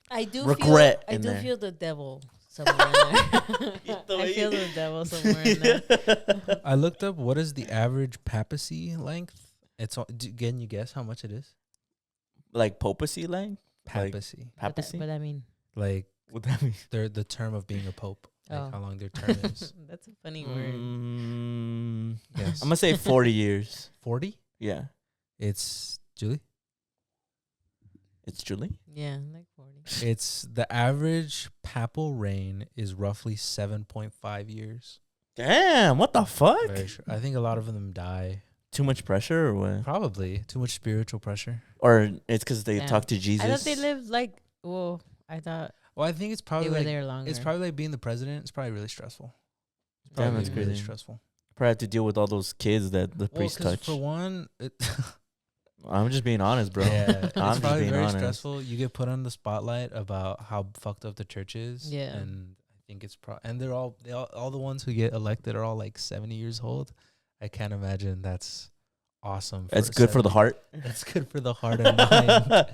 C: I do
B: regret
C: feel,
B: in there.
C: feel the devil somewhere in there. I feel the devil somewhere in there.
A: I looked up what is the average papacy length. Can you guess how much it is?
B: Like papacy length?
A: Papacy.
B: Papacy?
C: What I mean?
A: Like
B: What that mean?
A: the term of being a pope. Like how long their term is.
C: That's a funny word.
A: Yes.
B: I'm gonna say 40 years.
A: 40?
B: Yeah.
A: It's Julie.
B: It's Julie.
C: Yeah, like 40.
A: It's the average papal reign is roughly 7.5 years.
B: Damn, what the fuck?
A: Very sure. I think a lot of them die.
B: Too much pressure or what?
A: Probably too much spiritual pressure.
B: Or it's because they
C: Damn.
B: talk to Jesus.
C: I thought they lived I thought
A: Well, I think it's probably
C: they were
A: like,
C: there longer.
A: it's probably like being the president. It's probably really stressful. It's
B: Damn,
A: probably
B: that's
A: really
B: crazy.
A: stressful.
B: Probably have to deal with all those kids that the priest
A: 'cause
B: touch.
A: For one,
B: I'm just being honest, bro.
A: yeah,
B: I'm
A: it's
B: just
A: probably
B: being
A: very
B: honest.
A: stressful. You get put on the spotlight about how fucked up the church is.
C: Yeah.
A: And I think it's and they're all the ones who get elected are all like 70 years old. I can't imagine that's awesome.
B: It's good for the heart.
A: That's good for the heart and mind.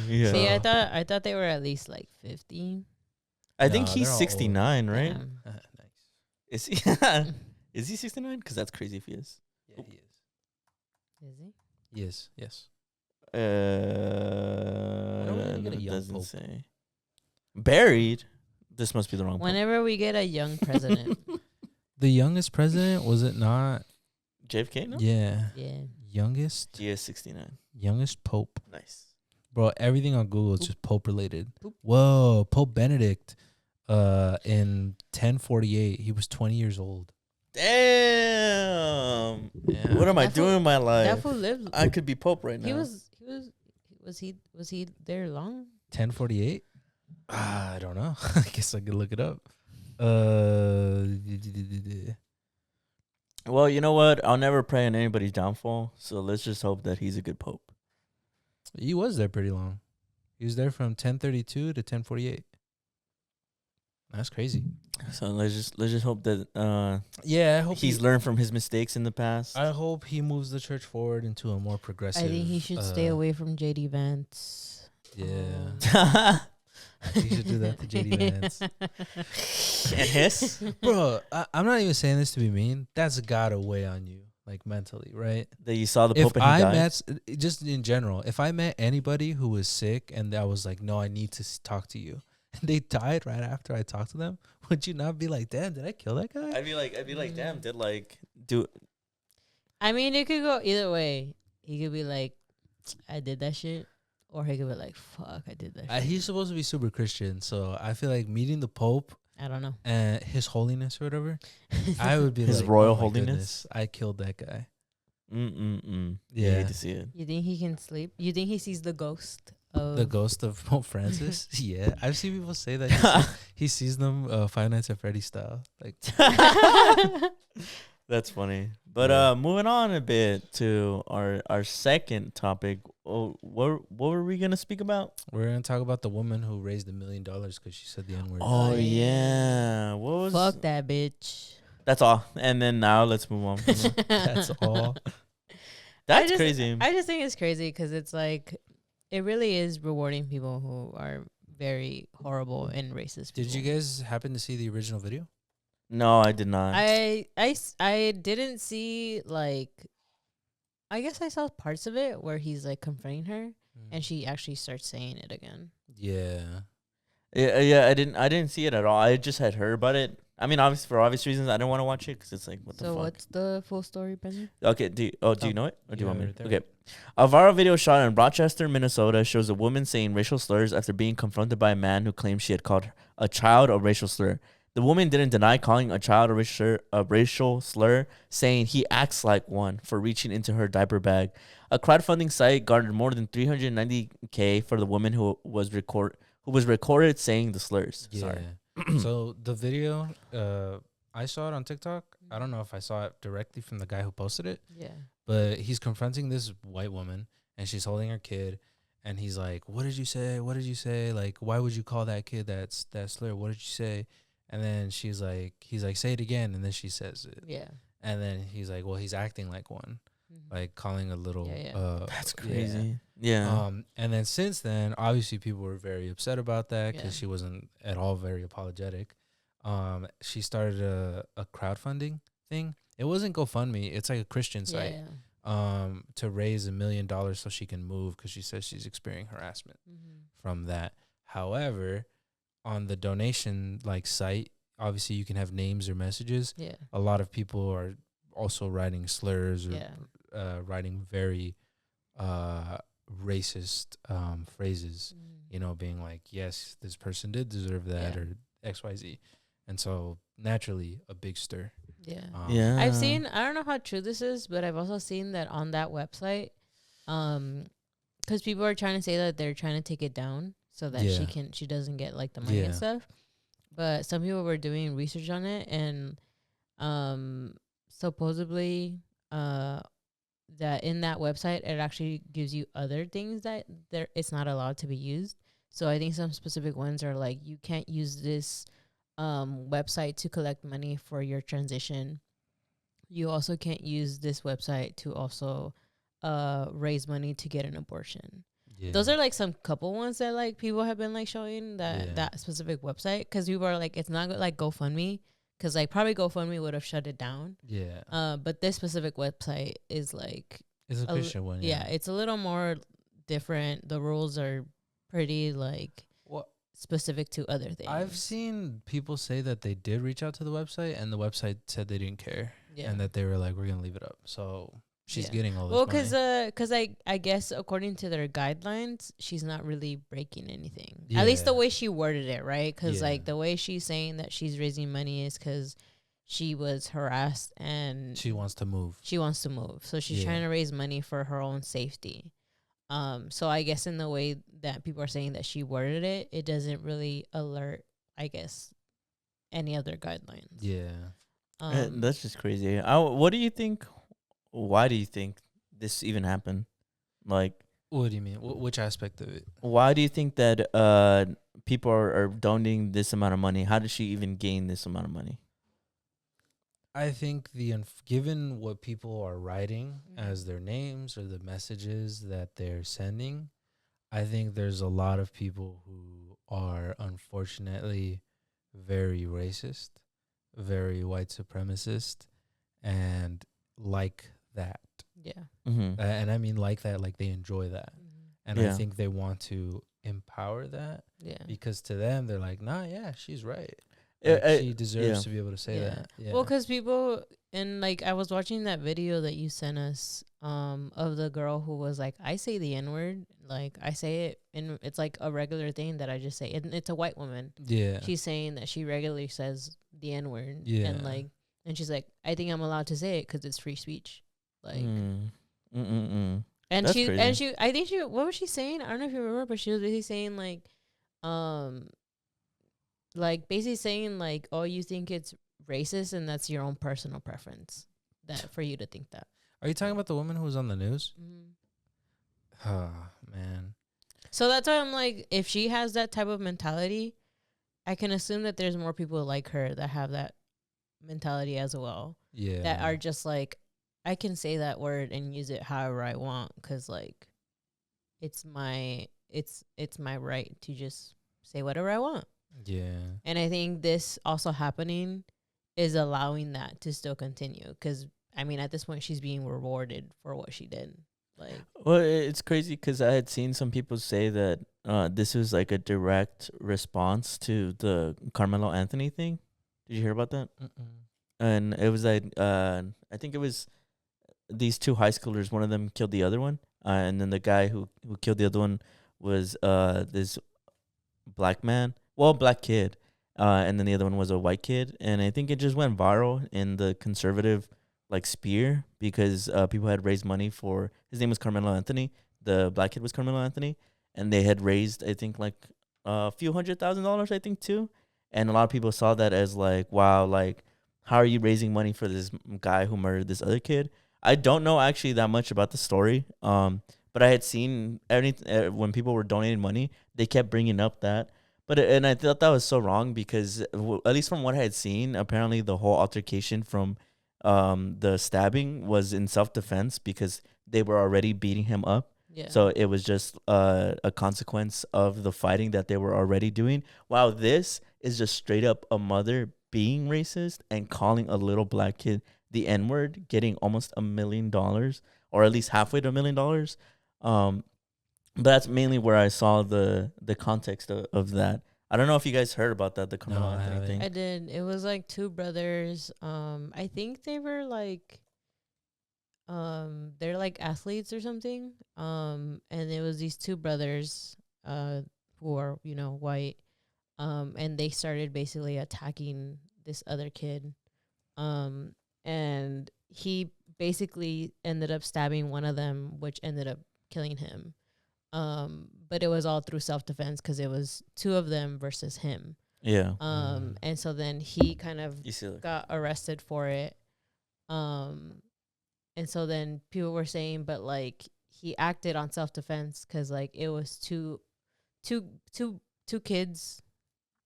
B: Yeah.
C: See, I thought they were at least like 50.
B: I think
A: No,
B: he's
A: they're all
B: 69, right?
C: Damn.
A: Nice.
B: Is he? Is he 69? Because that's crazy if he is.
A: Yeah, he is.
C: Is he?
A: He is. Yes.
B: It
A: get a young
B: doesn't
A: pope?
B: say. Buried. This must be the wrong. pope.
C: Whenever we get a young president.
A: The youngest president, was it not?
B: JFK. No.
A: Yeah.
C: Yeah.
A: Youngest.
B: He is 69.
A: Youngest pope.
B: Nice.
A: Bro, everything on Google is just pope related. Whoa, Pope Benedict in 1048, he was 20 years old.
B: Damn.
A: Yeah.
B: What am I
C: That
B: doing
C: fool-
B: in my life?
C: That fool lived.
B: I could be Pope right now.
C: Was he there long?
A: 1048? I don't know. I guess I could look it up.
B: Well, you know what? I'll never pray on anybody's downfall. So let's just hope that he's a good Pope.
A: He was there pretty long. He was there from 1032 to 1048. That's crazy.
B: So let's just hope that
A: Yeah, I hope
B: he's learned from his mistakes in the past.
A: I hope he moves the church forward into a more progressive.
C: I think he should stay away from JD Vance.
A: Yeah. He should do that to JD Vance.
B: And his?
A: Bro, I'm not even saying this to be mean. That's gotta weigh on you, like mentally, right?
B: That you saw the Pope
A: If
B: and he
A: I
B: died?
A: met, just in general, if I met anybody who was sick and I was like, no, I need to talk to you, and they died right after I talked to them, would you not be like, damn, did I kill that guy?
B: I'd be like, damn, do
C: I mean, it could go either way. He could be like, I did that shit. Or he could be like, fuck, I did that shit.
A: He's supposed to be super Christian, so I feel like meeting the Pope
C: I don't know.
A: and His Holiness or whatever, I would be
B: His
A: like,
B: Royal
A: oh my
B: Holiness?
A: goodness, I killed that guy.
B: You
A: Yeah.
B: hate to see it.
C: You think he can sleep? You think he sees the ghost of
A: The ghost of Pope Francis? Yeah. I've seen people say that he sees them Five Nights at Freddy's style. Like,
B: That's funny. But
A: Yeah.
B: moving on a bit to our second topic. Oh, what were we gonna speak about?
A: we're going to talk about the woman who raised $1 million because she said the N word.
B: Oh
C: yeah.
B: yeah. What was
C: fuck that bitch.
B: That's all. And then now let's move on. From that.
A: That's all.
B: That's
C: just-
B: crazy.
C: I just think it's crazy because it's like, it really is rewarding people who are very horrible and racist.
A: Did you guys happen to see the original video?
B: No, I did not.
C: I didn't see like. I guess I saw parts of it where he's like confronting her, and she actually starts saying it again.
A: Yeah.
B: Yeah. I didn't see it at all. I just had heard about it. I mean, obviously for obvious reasons, I didn't want to watch it because it's like, what the fuck.
C: So what's the full story, Benji?
B: Okay. Do you know it, or do you want me?
A: Right there.
B: Okay. A viral video shot in Rochester, Minnesota, shows a woman saying racial slurs after being confronted by a man who claimed she had called a child a racial slur. The woman didn't deny calling a child a racial slur, saying he acts like one for reaching into her diaper bag. A crowdfunding site garnered more than $390K for the woman who was recorded saying the slurs.
A: Yeah.
B: Sorry.
A: So the video, I saw it on TikTok. I don't know if I saw it directly from the guy who posted it.
C: Yeah.
A: But he's confronting this white woman, and she's holding her kid, and he's like, "What did you say? What did you say? Like, why would you call that kid that slur? What did you say?" And then he's like, "Say it again," and then she says it.
C: Yeah.
A: And then he's like, "Well, he's acting like one, like calling a little."
C: Yeah.
B: That's crazy. Yeah.
A: And then since then, obviously, people were very upset about that because
C: Yeah.
A: she wasn't at all very apologetic. She started a crowdfunding thing. It wasn't GoFundMe. It's like a Christian site. To raise $1 million so she can move because she says she's experiencing harassment from that. However, on the donation site, obviously you can have names or messages.
C: Yeah.
A: A lot of people are also writing slurs or writing very racist phrases. You know, being like, "Yes, this person did deserve that," or XYZ. And so naturally, a big stir.
C: Yeah. I've seen, I don't know how true this is, but I've also seen that on that website, because people are trying to say that they're trying to take it down so that she doesn't get like the money and stuff. But some people were doing research on it, and supposedly that in that website it actually gives you other things that it's not allowed to be used. So I think some specific ones are like, you can't use this website to collect money for your transition. You also can't use this website to also raise money to get an abortion. Those are like some couple ones that like people have been like showing that specific website, because people are like, it's not like GoFundMe, because like probably GoFundMe would have shut it down. But this specific website is like,
A: it's a Christian one.
C: Yeah, it's a little more different. The rules are pretty like specific to other things.
A: I've seen people say that they did reach out to the website, and the website said they didn't care, and that they were like, "We're gonna leave it up." So she's getting all this.
C: Well, because I guess according to their guidelines, she's not really breaking anything. At least the way she worded it, right? Because like the way she's saying that she's raising money is because she was harassed and
A: she wants to move.
C: So she's trying to raise money for her own safety. So I guess in the way that people are saying that she worded it, it doesn't really alert, I guess, any other guidelines.
B: That's just crazy. What do you think? Why do you think this even happened? Like,
A: what do you mean? Which aspect of it?
B: Why do you think that people are donating this amount of money? How did she even gain this amount of money?
A: I think given what people are writing as their names or the messages that they're sending, I think there's a lot of people who are unfortunately very racist, very white supremacist, and like that. And I mean like that, like they enjoy that. And I think they want to empower that. Because to them, they're like, nah, she's right. Like she deserves to be able to say that.
C: Well, because people, and like I was watching that video that you sent us of the girl who was like, I say the N-word, like I say it, and it's like a regular thing that I just say. It's a white woman. She's saying that she regularly says the N-word. And like, and she's like, I think I'm allowed to say it because it's free speech. Like, and
B: That's
C: she
B: crazy.
C: and she, I think she, what was she saying? I don't know if you remember, but she was basically saying basically saying like, oh, you think it's racist and that's your own personal preference that for you to think that.
A: Are you talking about the woman who was on the news? Oh, man.
C: So that's why I'm like, if she has that type of mentality, I can assume that there's more people like her that have that mentality as well. That are just like, I can say that word and use it however I want because like it's my right to just say whatever I want.
A: Yeah.
C: And I think this also happening is allowing that to still continue. Because, I mean, at this point, she's being rewarded for what she did. Like,
B: well, it's crazy because I had seen some people say that this was like a direct response to the Carmelo Anthony thing. Did you hear about that? And it was like I think it was these two high schoolers. One of them killed the other one, and then the guy who killed the other one was this black man, well, black kid, and then the other one was a white kid. And I think it just went viral in the conservative like sphere because people had raised money for, his name was Carmelo Anthony. The black kid was Carmelo Anthony, and they had raised, I think, like a few $100,000, I think, too. And a lot of people saw that as like, wow, like, how are you raising money for this guy who murdered this other kid? I don't know actually that much about the story. But I had seen when people were donating money, they kept bringing up that. But and I thought that was so wrong because at least from what I had seen, apparently the whole altercation from the stabbing was in self-defense because they were already beating him up.
C: yeah.
B: So it was just a consequence of the fighting that they were already doing. Wow, this is just straight up a mother being racist and calling a little black kid the N-word, getting almost $1 million, or at least halfway to $1 million. But that's mainly where I saw the context of that. I don't know if you guys heard about that, the Carmelo Anthony thing.
C: I did. It was like two brothers. I think they were like, they're like athletes or something. And it was these two brothers, who are, you know, white. And they started basically attacking this other kid. And he basically ended up stabbing one of them, which ended up killing him. But it was all through self-defense because it was two of them versus him.
B: Yeah.
C: And so then he kind of got arrested for it. And so then people were saying, but like he acted on self-defense because like it was two kids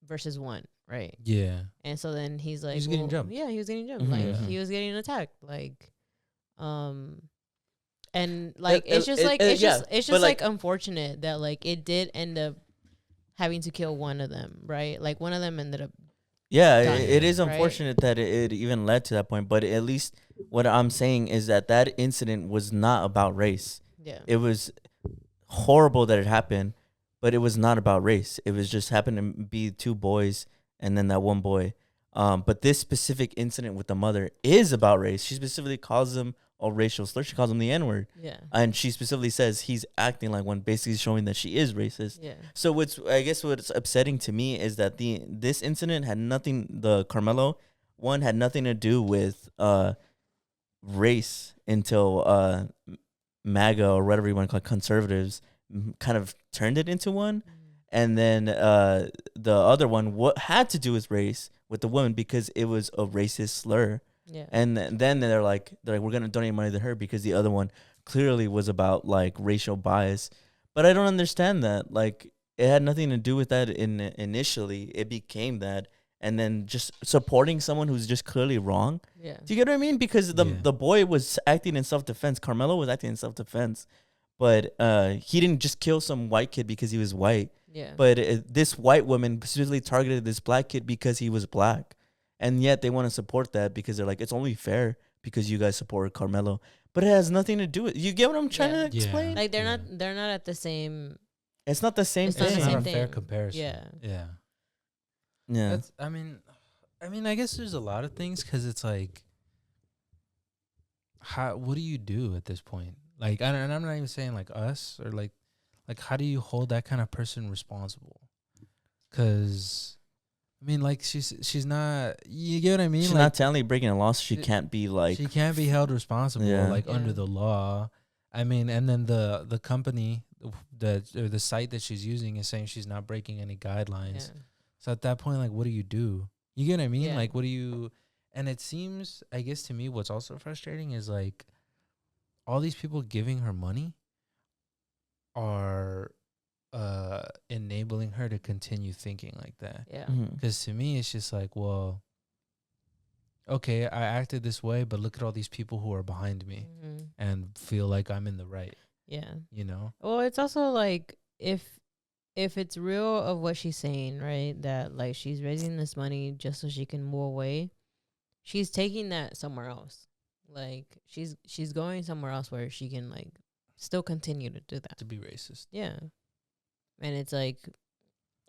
C: versus one, right?
A: Yeah.
C: And so then he's like,
A: He was getting jumped.
C: Yeah, he was getting jumped.
B: Mhm.
C: Like
B: Yeah.
C: he was getting attacked. Like, and like it's just like unfortunate that like it did end up having to kill one of them, right? Like one of them ended up.
B: Yeah,
C: dying,
B: it is
C: right?
B: unfortunate that it even led to that point. But at least what I'm saying is that incident was not about race.
C: Yeah.
B: It was horrible that it happened, but it was not about race. It was just happened to be two boys and then that one boy. But this specific incident with the mother is about race. She specifically calls him a racial slur. She calls him the N-word.
C: Yeah.
B: And she specifically says he's acting like one, basically showing that she is racist.
C: Yeah.
B: So what's upsetting to me is that this incident had nothing, the Carmelo one had nothing to do with race until MAGA, or whatever you want to call it, conservatives, kind of turned it into one. And then the other one had to do with race with the woman because it was a racist slur.
C: Yeah.
B: And then they're like we're gonna donate money to her because the other one clearly was about like racial bias. But I don't understand that. Like it had nothing to do with that initially. It became that, and then just supporting someone who's just clearly wrong.
C: Yeah.
B: Do you get what I mean? Because the boy was acting in self-defense. Carmelo was acting in self-defense, but he didn't just kill some white kid because he was white.
C: Yeah.
B: But this white woman specifically targeted this black kid because he was black. And yet they want to support that because they're like, it's only fair because you guys support Carmelo. But it has nothing to do with, you get what I'm trying to explain?
C: Like they're not at the same.
B: It's not the same
C: It's not
B: thing.
C: the same
A: a
C: thing.
A: fair comparison.
C: Yeah.
A: Yeah.
B: Yeah.
A: That's, I mean, I guess there's a lot of things because it's like, what do you do at this point? Like, and I'm not even saying like us or like how do you hold that kind of person responsible? Because I mean, like she's not. You get what I mean?
B: She's
A: like,
B: not technically breaking a law. So she can't be like.
A: She can't be held responsible
B: Yeah.
A: under the law. I mean, and then the company, the site that she's using is saying she's not breaking any guidelines.
C: Yeah.
A: So at that point, like, what do you do? You get what I mean?
C: Yeah.
A: Like, what do you? And it seems, I guess, to me, what's also frustrating is like all these people giving her money are enabling her to continue thinking like that.
C: Yeah.
B: Mhm.
A: Because to me, it's just like, well, okay, I acted this way, but look at all these people who are behind me and feel like I'm in the right.
C: Yeah.
A: You know?
C: Well, it's also like if if it's real of what she's saying, right, that like she's raising this money just so she can move away, she's taking that somewhere else. Like she's going somewhere else where she can like still continue to do that.
A: To be racist.
C: Yeah. And it's like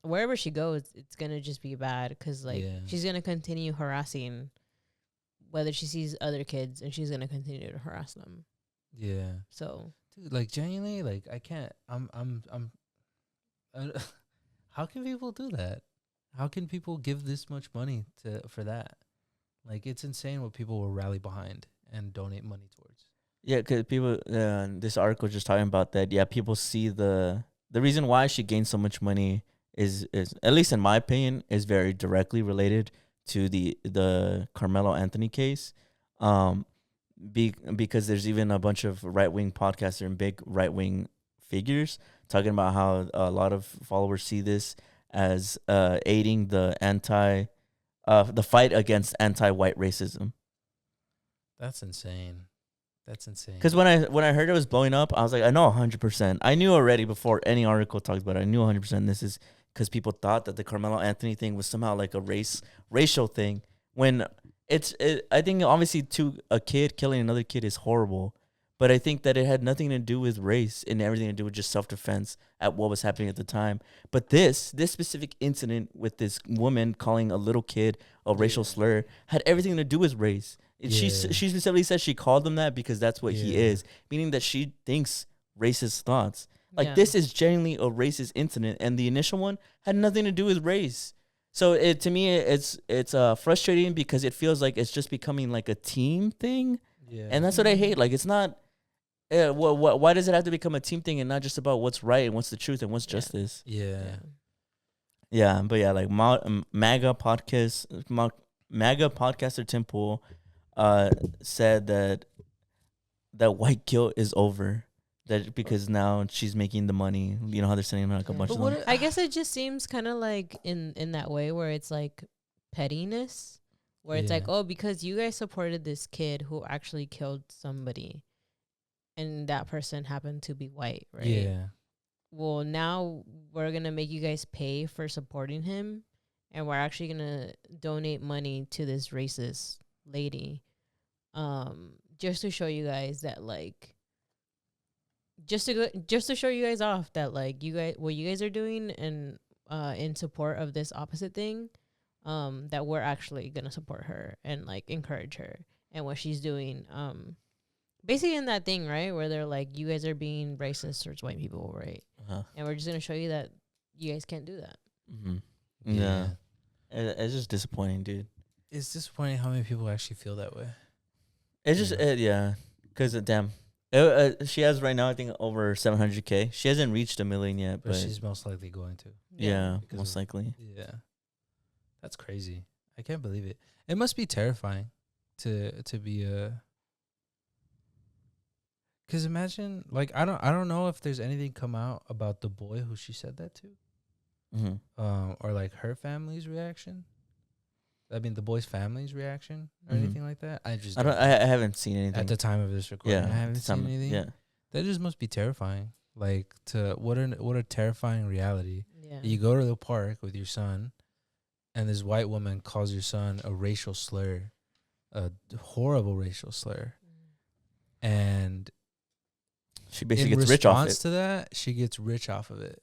C: wherever she goes, it's gonna just be bad because like she's gonna continue harassing whether she sees other kids, and she's gonna continue to harass them.
A: Yeah.
C: So,
A: dude, like genuinely, like I can't. How can people do that? How can people give this much money for that? Like it's insane what people will rally behind and donate money towards.
B: Yeah, because people. This article just talking about that. Yeah, people see the reason why she gained so much money is at least in my opinion is very directly related to the Carmelo Anthony case. Because there's even a bunch of right-wing podcasters and big right-wing figures talking about how a lot of followers see this as aiding the fight against anti-white racism.
A: That's insane. That's insane.
B: Because when I heard it was blowing up, I was like, I know 100%. I knew already before any article talked about it. I knew 100% this is because people thought that the Carmelo Anthony thing was somehow like a racial thing. When I think obviously a kid killing another kid is horrible, but I think that it had nothing to do with race and everything to do with just self-defense at what was happening at the time. But this specific incident with this woman calling a little kid a racial slur had everything to do with race. She specifically said she called him that because that's what he is, meaning that she thinks racist thoughts. Like this is genuinely a racist incident, and the initial one had nothing to do with race. So to me, it's frustrating because it feels like it's just becoming like a team thing, and that's what I hate. Like it's not. Why does it have to become a team thing and not just about what's right and what's the truth and what's justice?
A: Yeah.
B: But like MAGA podcaster Tim Pool said that white guilt is over. That because now she's making the money. You know how they're sending like a bunch of them.
C: I guess it just seems kind of like in that way where it's like pettiness, where it's like, oh, because you guys supported this kid who actually killed somebody, and that person happened to be white, right?
A: Yeah.
C: Well, now we're gonna make you guys pay for supporting him, and we're actually gonna donate money to this racist lady, just to show you guys that like. Just to show you guys off that like what you guys are doing and in support of this opposite thing, that we're actually gonna support her and like encourage her and what she's doing. Basically in that thing, right, where they're like, you guys are being racist towards white people, right? And we're just gonna show you that you guys can't do that.
B: Yeah. It's just disappointing, dude.
A: It's disappointing how many people actually feel that way.
B: It's just because damn. She has right now, I think, over 700K. She hasn't reached 1 million yet, but
A: she's most likely going to.
B: Yeah, most likely.
A: Yeah, that's crazy. I can't believe it. It must be terrifying to be a. Because imagine, like, I don't know if there's anything come out about the boy who she said that to, or like her family's reaction. I mean, the boy's family's reaction or anything like that. I
B: haven't seen anything
A: at the time of this recording. I haven't seen anything.
B: Yeah,
A: that just must be terrifying. Like what a terrifying reality.
C: Yeah,
A: you go to the park with your son, and this white woman calls your son a racial slur, a horrible racial slur, and
B: she basically gets rich off it.
A: In response to that, she gets rich off of it,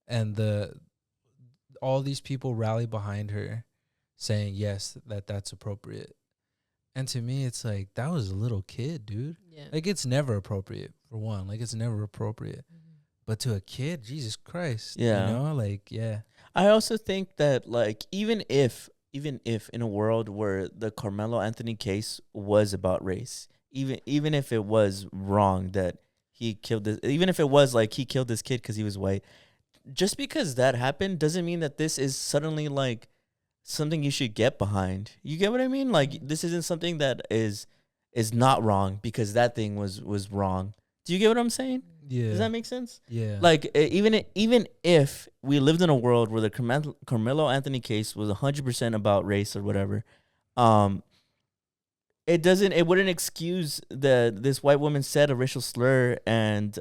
A: and all these people rally behind her, saying yes, that's appropriate. And to me, it's like, that was a little kid, dude.
C: Yeah.
A: Like, it's never appropriate, for one. Like, it's never appropriate. But to a kid, Jesus Christ.
B: Yeah.
A: You know, like, yeah.
B: I also think that, like, even if in a world where the Carmelo Anthony case was about race, even if it was wrong that he killed this, even if it was like he killed this kid because he was white, just because that happened doesn't mean that this is suddenly like something you should get behind. You get what I mean? Like, this isn't something that is not wrong because that thing was wrong. Do you get what I'm saying?
A: Yeah.
B: Does that make sense?
A: Yeah.
B: Like, even if we lived in a world where the Carmelo Anthony case was 100% about race or whatever, it wouldn't excuse this white woman said a racial slur, and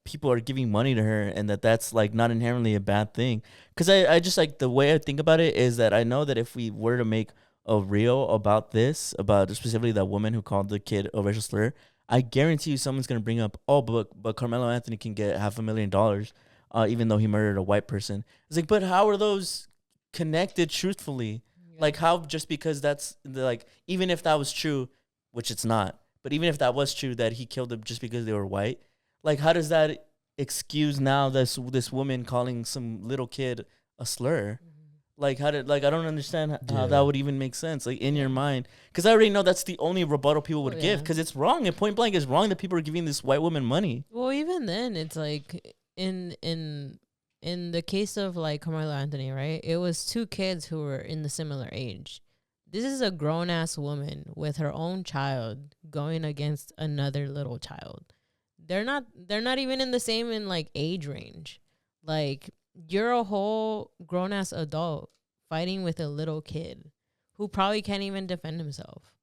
B: people are giving money to her, and that's like not inherently a bad thing. Because I just like the way I think about it is that I know that if we were to make a reel about this, about specifically that woman who called the kid a racial slur, I guarantee you someone's gonna bring up, oh, but Carmelo Anthony can get $500,000, even though he murdered a white person. It's like, but how are those connected truthfully? Like, how, just because that's like, even if that was true, which it's not, but even if that was true that he killed them just because they were white, like, how does that excuse now this woman calling some little kid a slur? Like, how did, like, I don't understand how that would even make sense, like, in your mind, because I already know that's the only rebuttal people would give, because it's wrong. And point blank, it's wrong that people are giving this white woman money.
C: Well, even then, it's like in the case of like Carmelo Anthony, right? It was two kids who were in the similar age. This is a grown ass woman with her own child going against another little child. They're not even in the same like age range. Like, you're a whole grown ass adult fighting with a little kid who probably can't even defend himself.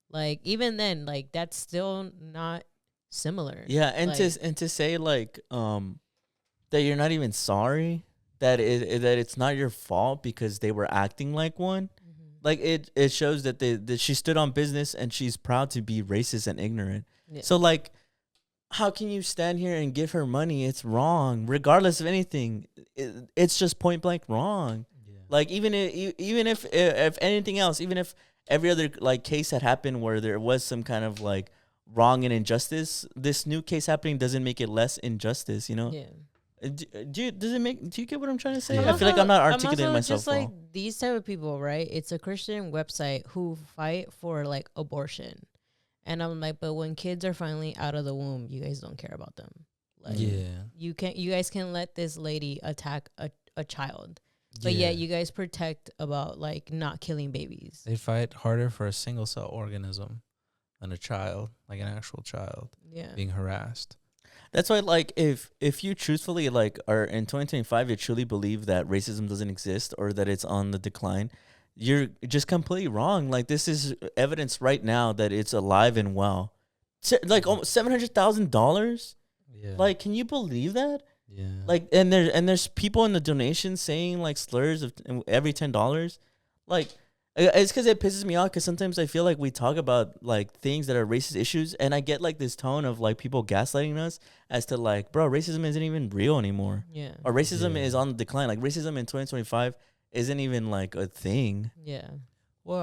C: Like, even then, like, that's still not similar.
B: Yeah, and
C: like,
B: to say like that you're not even sorry, that it's not your fault because they were acting like one. Like, it shows that she stood on business and she's proud to be racist and ignorant. Yeah. So like, how can you stand here and give her money? It's wrong, regardless of anything. It's just point blank wrong. Yeah. Like, even if anything else, even if every other like case had happened where there was some kind of like wrong and injustice, this new case happening doesn't make it less injustice. You know? Yeah. Do you get what I'm trying to say? Yeah. I feel like I'm not articulating myself
C: just like these type of people, right? It's a Christian website who fight for like abortion, and I'm like, but when kids are finally out of the womb, you guys don't care about them. Like, you guys can let this lady attack a child, but yet you guys protect about like not killing babies.
A: They fight harder for a single cell organism than a child, like an actual child, being harassed.
B: That's why, like, if you truthfully, like, are in 2025, you truly believe that racism doesn't exist or that it's on the decline, you're just completely wrong. Like, this is evidence right now that it's alive and well. Like, almost $700,000. Yeah. Like, can you believe that? Yeah. Like, and there's people in the donations saying like slurs of every $10. Like, it's because it pisses me off, because sometimes I feel like we talk about like things that are racist issues, and I get like this tone of like people gaslighting us as to like, bro, racism isn't even real anymore. Yeah. Or racism is on the decline. Like, racism in 2025 isn't even like a thing.
C: Yeah.
A: Well,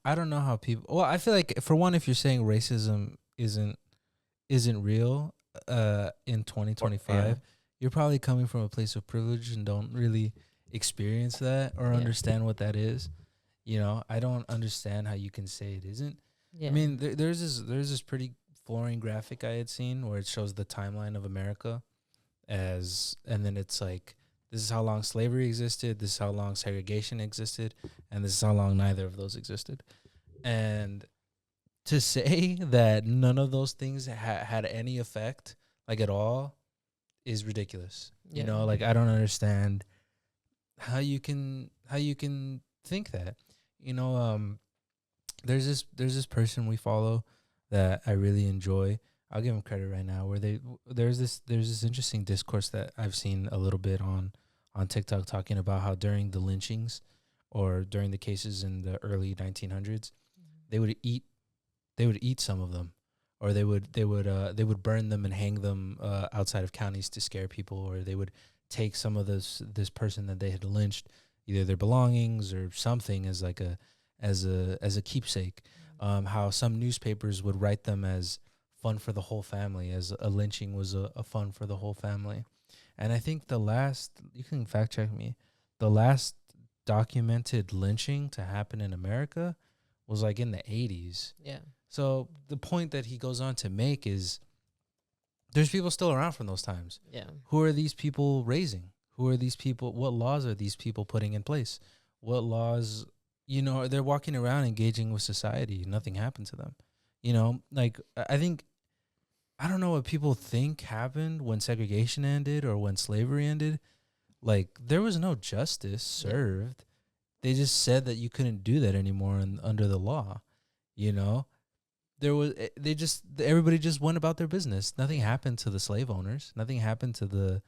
A: I don't know how people. Well, I feel like, for one, if you're saying racism isn't real in 2025, you're probably coming from a place of privilege and don't really experience that or understand what that is. You know, I don't understand how you can say it isn't. Yeah. I mean, there's this pretty flooring graphic I had seen where it shows the timeline of America and then it's like, this is how long slavery existed, this is how long segregation existed, and this is how long neither of those existed. And to say that none of those things had any effect, like, at all, is ridiculous. Yeah. You know, like, I don't understand how you can think that. You know, there's this person we follow that I really enjoy. I'll give them credit right now. Where there's this interesting discourse that I've seen a little bit on TikTok, talking about how during the lynchings or during the cases in the early 1900s, they would eat some of them, or they would burn them and hang them outside of counties to scare people, or they would take some of this person that they had lynched, either their belongings or something, as like as a keepsake. How some newspapers would write them as fun for the whole family, as a lynching was a fun for the whole family. And I think you can fact check me, the last documented lynching to happen in America was like in the 80s. Yeah. So the point that he goes on to make is, there's people still around from those times. Yeah. Who are these people raising? Who are these people? What laws are these people putting in place? What laws, they're walking around engaging with society. Nothing happened to them. Like, I don't know what people think happened when segregation ended or when slavery ended. Like, there was no justice served. they just said that you couldn't do that anymore under the law. You know, everybody just went about their business. Nothing happened to the slave owners. Nothing happened to the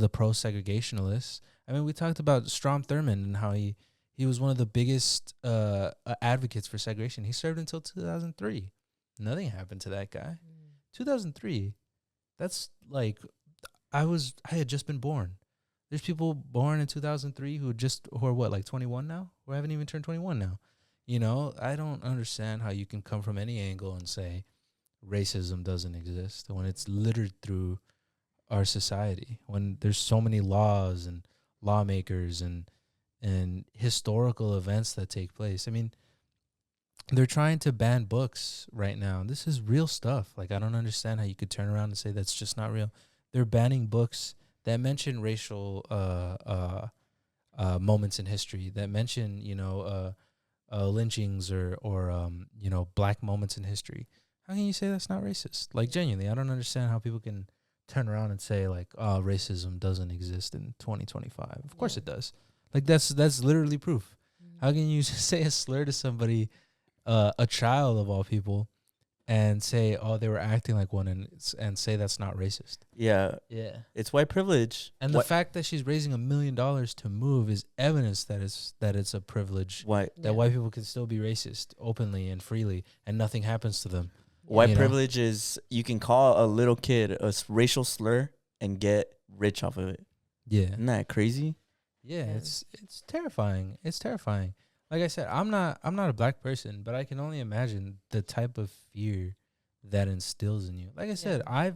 A: pro segregationalists. I mean, we talked about Strom Thurmond and how he was one of the biggest advocates for segregation. He served until 2003. Nothing happened to that guy. 2003. That's like I had just been born. There's people born in 2003 who are what, like 21 now? Who haven't even turned 21 now. You know, I don't understand how you can come from any angle and say racism doesn't exist when it's littered through our society, when there's so many laws and lawmakers and historical events that take place. I mean, they're trying to ban books right now. This is real stuff. Like, I don't understand how you could turn around and say that's just not real. They're banning books that mention racial moments in history, that mention, lynchings or black moments in history. How can you say that's not racist? Like, genuinely, I don't understand how people can turn around and say, like, oh, racism doesn't exist in 2025. Of course it does. Like, that's literally proof. How can you say a slur to somebody, a child of all people, and say, oh, they were acting like one, and say that's not racist?
B: Yeah. It's white privilege.
A: And the fact that she's raising $1 million to move is evidence that it's a privilege. White people can still be racist openly and freely, and nothing happens to them.
B: White privilege is you can call a little kid a racial slur and get rich off of it.
A: Yeah.
B: Isn't that crazy?
A: Yeah, it's terrifying. It's terrifying. Like I said, I'm not a black person, but I can only imagine the type of fear that instills in you. Like I said, I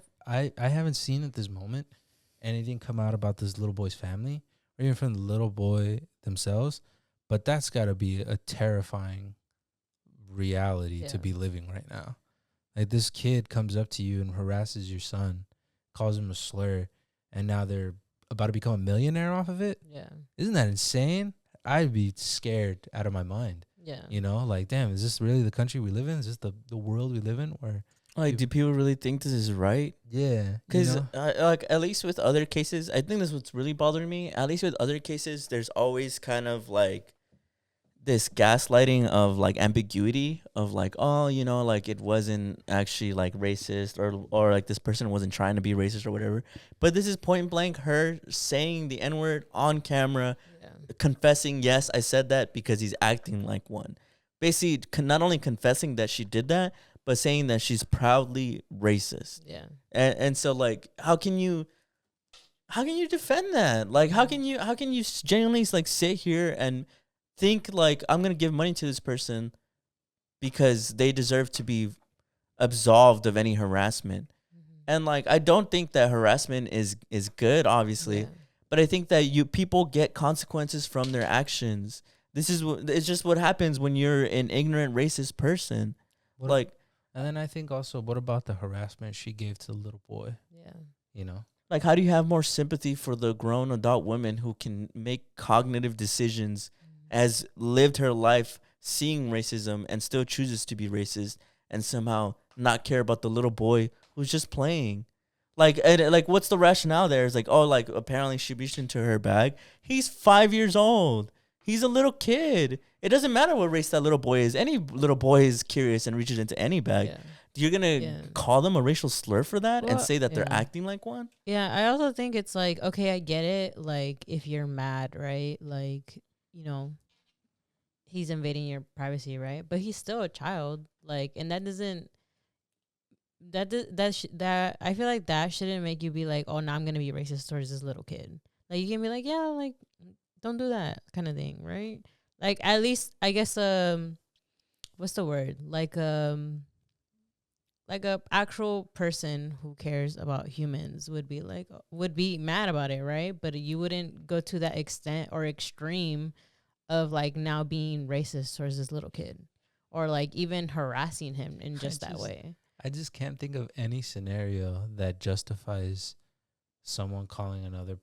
A: haven't seen at this moment anything come out about this little boy's family or even from the little boy themselves, but that's got to be a terrifying reality to be living right now. Like, this kid comes up to you and harasses your son, calls him a slur, and now they're about to become a millionaire off of it? Yeah. Isn't that insane? I'd be scared out of my mind. Yeah. You know, like, damn, is this really the country we live in? Is this the world we live in? Where,
B: like, do people really think this is right?
A: Yeah.
B: Because, like, at least with other cases, I think that's what's really bothering me. At least with other cases, there's always kind of, like, this gaslighting of, like, ambiguity of, like, oh, like, it wasn't actually, like, racist or like, this person wasn't trying to be racist or whatever. But this is point blank her saying the N-word on camera, confessing, yes, I said that, because he's acting like one. Basically, not only confessing that she did that, but saying that she's proudly racist. Yeah. And so, like, how can you defend that? Like, how can you genuinely, like, sit here and think, like, I'm going to give money to this person because they deserve to be absolved of any harassment? And, like, I don't think that harassment is good, obviously. But I think that people get consequences from their actions. It's just what happens when you're an ignorant racist person.
A: And then I think also, what about the harassment she gave to the little boy? Yeah.
B: Like, how do you have more sympathy for the grown adult woman who can make cognitive decisions, has lived her life seeing racism and still chooses to be racist, and somehow not care about the little boy who's just playing? Like, what's the rationale there? It's like, oh, like, apparently she reached into her bag. He's 5 years old. He's a little kid. It doesn't matter what race that little boy is. Any little boy is curious and reaches into any bag. Yeah. You're going to call them a racial slur for that and say that they're acting like one?
C: Yeah, I also think it's like, okay, I get it. Like, if you're mad, right? Like, he's invading your privacy, right? But he's still a child. Like, and that doesn't... That I feel like that shouldn't make you be like, oh, now I'm gonna be racist towards this little kid. Like, you can be like, yeah, like, don't do that kind of thing, right? Like, at least, I guess, what's the word? Like a actual person who cares about humans would be mad about it, right? But you wouldn't go to that extent or extreme of, like, now being racist towards this little kid, or, like, even harassing him in that way.
A: I just can't think of any scenario that justifies someone calling another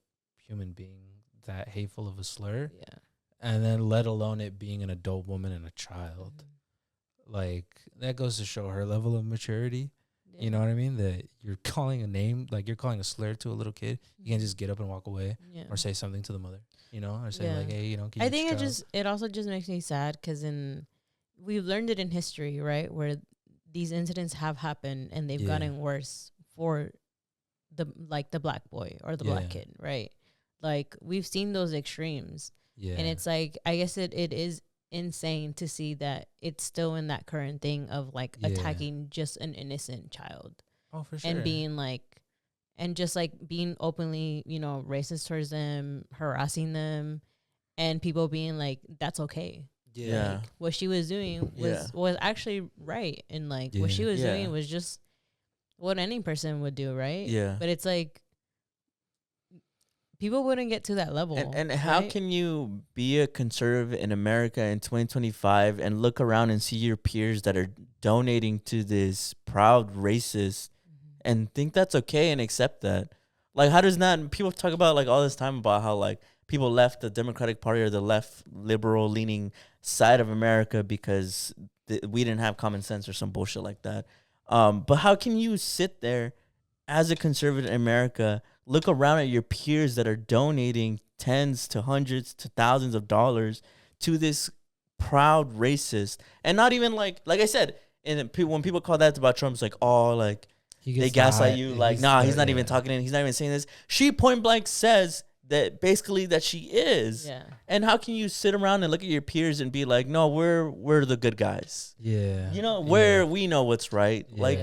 A: human being that hateful of a slur. Yeah. And then let alone it being an adult woman and a child. Like, that goes to show her level of maturity.
C: Yeah.
A: You know what I mean? That you're calling a name, like you're calling a slur to a little kid. You can't just get up and walk away or say something to the mother, you know, or say like, hey, you know,
C: I think it also just makes me sad because we've learned it in history, right? Where these incidents have happened and they've gotten worse for the black boy or the black kid, right? Like we've seen those extremes. Yeah. And it's like, I guess it is insane to see that it's still in that current thing of like attacking just an innocent child.
A: Oh, for sure.
C: And being like, and just like being openly, you know, racist towards them, harassing them, and people being like, that's okay.
B: Yeah.
C: Like, what she was doing was actually right. And like what she was doing was just what any person would do, right?
B: Yeah.
C: But it's like, people wouldn't get to that level.
B: And how can you be a conservative in America in 2025 and look around and see your peers that are donating to this proud racist and think that's okay and accept that? Like, how does that, people talk about like all this time about how like people left the Democratic Party or the left liberal leaning side of America because we didn't have common sense or some bullshit like that. But how can you sit there as a conservative in America, look around at your peers that are donating tens to hundreds to thousands of dollars to this proud racist, and not even like I said, and when people call that about Trump, it's like, oh, like they gaslight you, like, nah, he's not even talking, he's not even saying this. She point blank says that basically that she is. Yeah. And how can you sit around and look at your peers and be like, no, we're the good guys. Yeah. You know, where we know what's right. Yeah. Like,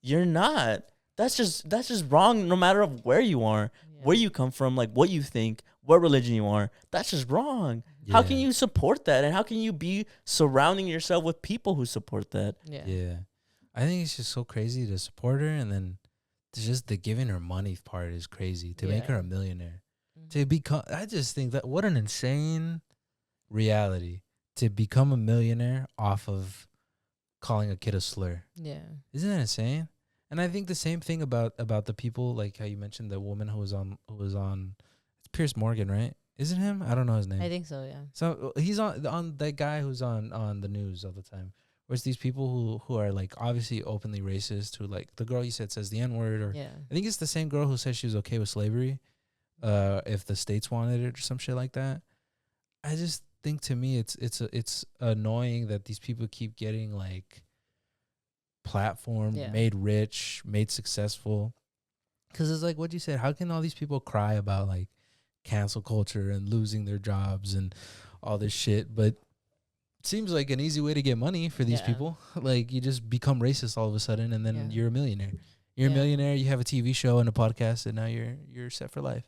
B: you're not. That's just wrong no matter of where you are, where you come from, like what you think, what religion you are. That's just wrong. Yeah. How can you support that? And how can you be surrounding yourself with people who support that?
A: Yeah. I think it's just so crazy to support her, and then just the giving her money part is crazy. To make her a millionaire. To become, I just think that what an insane reality to become a millionaire off of calling a kid a slur. Yeah. Isn't that insane? And I think the same thing about the people, like how you mentioned the woman who was on it's Pierce Morgan, right? Is it him? I don't know his name.
C: I think so, yeah.
A: So he's on that guy who's on the news all the time. Where's these people who are like obviously openly racist, who like the girl you said says the N-word, or I think it's the same girl who said she was okay with slavery, if the states wanted it or some shit like that. I just think, to me, it's annoying that these people keep getting like platform, made rich, made successful. Because it's like what you said, how can all these people cry about like cancel culture and losing their jobs and all this shit, but it seems like an easy way to get money for these people. Like, you just become racist all of a sudden, and then you're a millionaire. You're a millionaire, you have a TV show and a podcast, and now you're set for life.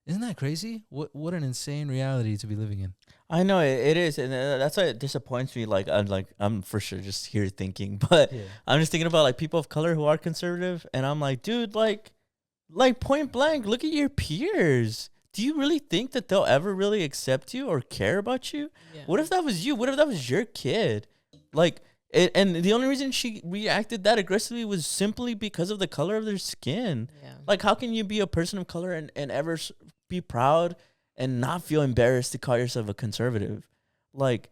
A: Isn't that crazy? What an insane reality to be living in.
B: I know it is, and that's why it disappoints me. I'm for sure just here thinking, but I'm just thinking about like people of color who are conservative, and I'm like, dude, like point blank, look at your peers. Do you really think that they'll ever really accept you or care about you? Yeah. What if that was you? What if that was your kid? Like, and the only reason she reacted that aggressively was simply because of the color of their skin. Yeah. Like, how can you be a person of color and ever be proud and not feel embarrassed to call yourself a conservative? Like,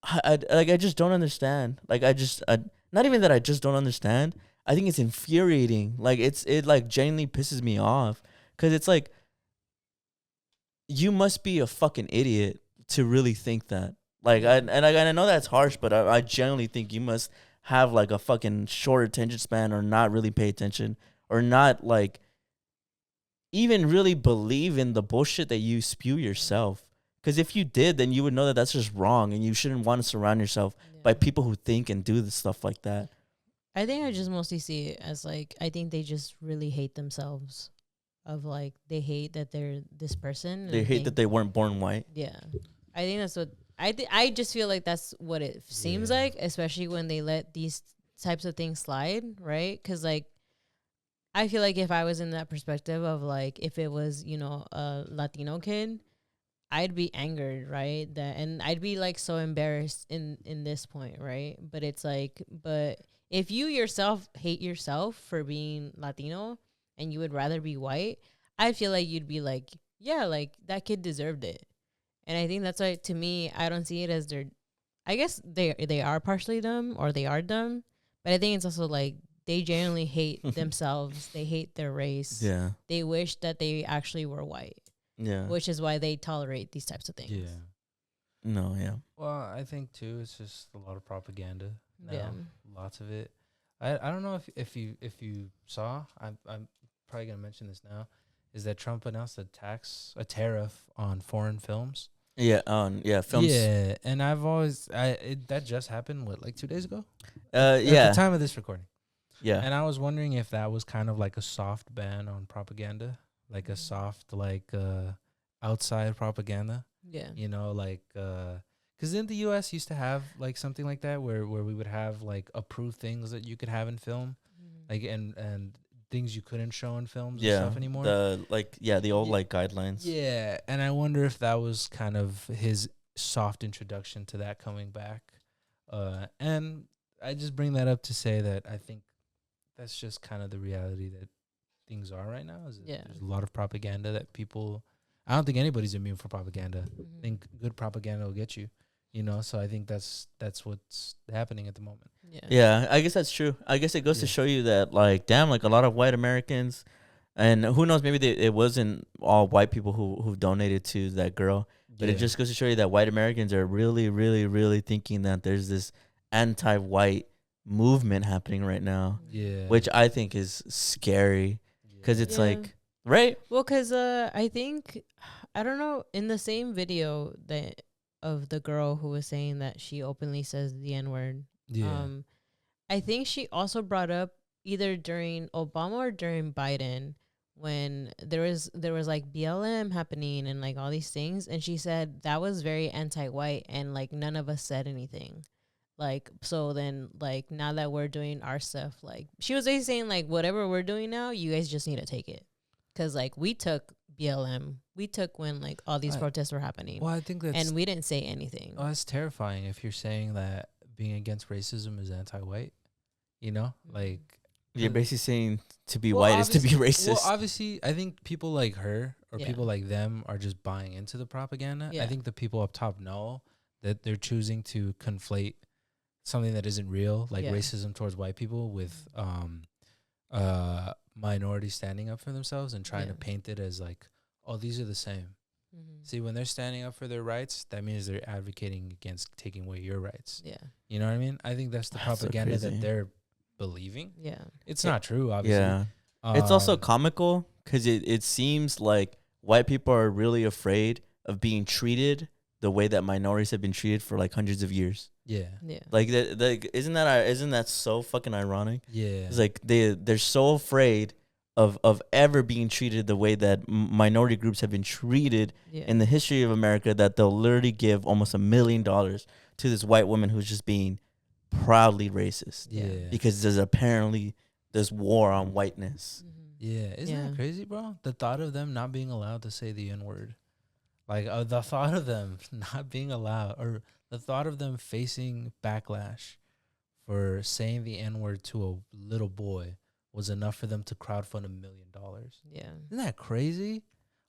B: I just don't understand. Like, not even that I just don't understand. I think it's infuriating. Like, it like genuinely pisses me off, because it's like, you must be a fucking idiot to really think that. Like, I know that's harsh, but I genuinely think you must have like a fucking short attention span, or not really pay attention, or not like even really believe in the bullshit that you spew yourself. Because if you did, then you would know that that's just wrong, and you shouldn't want to surround yourself by people who think and do this stuff like that.
C: I think I just mostly see it as like, I think they just really hate themselves. Of like, they hate that they're this person.
B: They hate that they weren't born white.
C: Yeah. I think that's what I just feel like that's what it seems like, especially when they let these types of things slide, right? Because like, I feel like if I was in that perspective of like, if it was, you know, a Latino kid, I'd be angered, right? And I'd be like so embarrassed in this point, right? But it's like, but if you yourself hate yourself for being Latino and you would rather be white, I feel like you'd be like, yeah, like that kid deserved it. And I think that's why, to me, I don't see it as I guess they are partially dumb, or they are dumb, but I think it's also like they genuinely hate themselves. They hate their race.
B: Yeah.
C: They wish that they actually were white.
B: Yeah.
C: Which is why they tolerate these types of things.
A: Yeah.
B: No, yeah.
A: Well, I think too it's just a lot of propaganda now.
C: Yeah.
A: Lots of it. I don't know if you saw, I'm probably gonna mention this now, is that Trump announced a tariff on foreign films.
B: Yeah, films.
A: Yeah, and that just happened like 2 days ago?
B: Yeah.
A: At the time of this recording.
B: Yeah.
A: And I was wondering if that was kind of like a soft ban on propaganda, like a soft outside propaganda.
C: Yeah.
A: You know, like because in the U.S. used to have like something like that where we would have like approved things that you could have in film, like and things you couldn't show in films and stuff anymore.
B: The old like guidelines.
A: Yeah, and I wonder if that was kind of his soft introduction to that coming back. And I just bring that up to say that I think that's just kind of the reality that things are right now. There's a lot of propaganda that people. I don't think anybody's immune for propaganda. I think good propaganda will get you, you know. So I think that's what's happening at the moment.
B: Yeah, I guess that's true. I guess it goes to show you that, like, damn, like a lot of white Americans, and who knows, maybe it wasn't all white people who donated to that girl, but it just goes to show you that white Americans are really, really, really thinking that there's this anti-white movement happening right now.
A: Yeah,
B: which I think is scary because it's like. Right.
C: Well, because I think, I don't know, in the same video that of the girl who was saying that she openly says the N-word, I think she also brought up either during Obama or during Biden when there was like BLM happening and like all these things, and she said that was very anti-white and like none of us said anything. Like, so then, like, now that we're doing our stuff, like, she was basically saying, like, whatever we're doing now, you guys just need to take it. Because, like, we took BLM. We took when, like, all these protests were happening.
A: Well, I think that's...
C: And we didn't say anything.
A: Oh, that's terrifying if you're saying that being against racism is anti-white. You know? Like...
B: You're basically saying to be white is to be racist.
A: Well, obviously, I think people like her or people like them are just buying into the propaganda. I think the people up top know that they're choosing to conflate something that isn't real, like racism towards white people, with minorities standing up for themselves and trying to paint it as like, oh, these are the same. See, when they're standing up for their rights, that means they're advocating against taking away your rights. Yeah. You know what I mean? I think that's the propaganda that they're believing. Yeah. It's not true, obviously.
B: Yeah. It's also comical because it seems like white people are really afraid of being treated the way that minorities have been treated for like hundreds of years. Yeah. Yeah. Like isn't that so fucking ironic? Yeah. It's like they're so afraid of ever being treated the way that minority groups have been treated in the history of America that they'll literally give almost $1 million to this white woman who's just being proudly racist. Yeah. Because there's apparently this war on whiteness.
A: Yeah. Isn't that crazy, bro? The thought of them not being allowed to say the N-word. Like, the thought of them not being allowed, or the thought of them facing backlash for saying the N-word to a little boy was enough for them to crowdfund $1 million. Yeah. Isn't that crazy?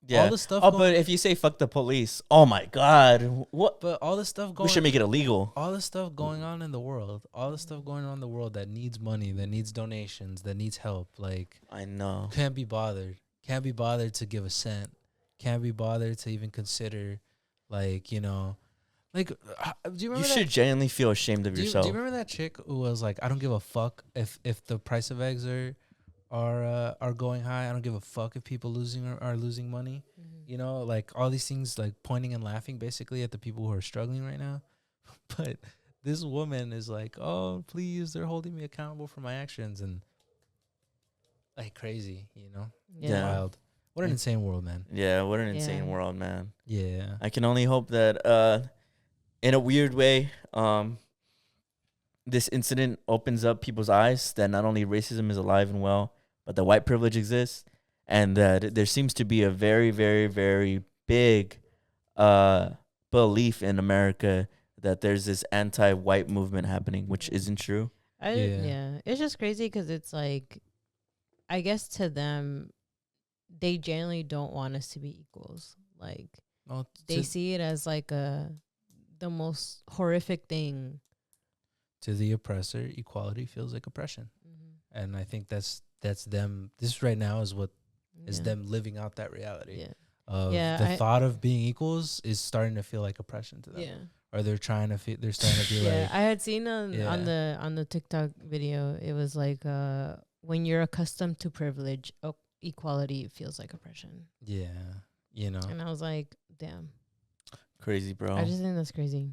B: Yeah. All the stuff. Oh, but if you say fuck the police, oh my God. What?
A: But all the stuff going...
B: We should make it illegal.
A: All the stuff going on in the world, that needs money, that needs donations, that needs help. Like,
B: I know.
A: Can't be bothered to give a cent. Can't be bothered to even consider, like, you know, like, do you remember?
B: You should genuinely feel ashamed of yourself.
A: Do you remember that chick who was like, I don't give a fuck if the price of eggs are going high. I don't give a fuck if people are losing money. You know, like all these things, like pointing and laughing basically at the people who are struggling right now. But this woman is like, oh, please, they're holding me accountable for my actions, and like crazy, you know? Yeah. Wild. What an insane world, man.
B: Yeah, what an insane world, man.
A: Yeah.
B: I can only hope that in a weird way, this incident opens up people's eyes that not only racism is alive and well, but that white privilege exists, and that there seems to be a very, very, very big belief in America that there's this anti-white movement happening, which isn't true.
C: It's just crazy because it's like, I guess to them, they generally don't want us to be equals. Like, they see it as like the most horrific thing.
A: To the oppressor, equality feels like oppression. and I think that's them. This right now is what is them living out that reality.
C: Yeah.
A: The thought of being equals is starting to feel like oppression to them.
C: Yeah.
A: Or they're trying to feel. They're starting to be like.
C: I had seen on the TikTok video. It was like when you're accustomed to privilege, equality feels like oppression.
A: Yeah, you know.
C: And I was like, damn,
B: crazy, bro.
C: I just think that's crazy.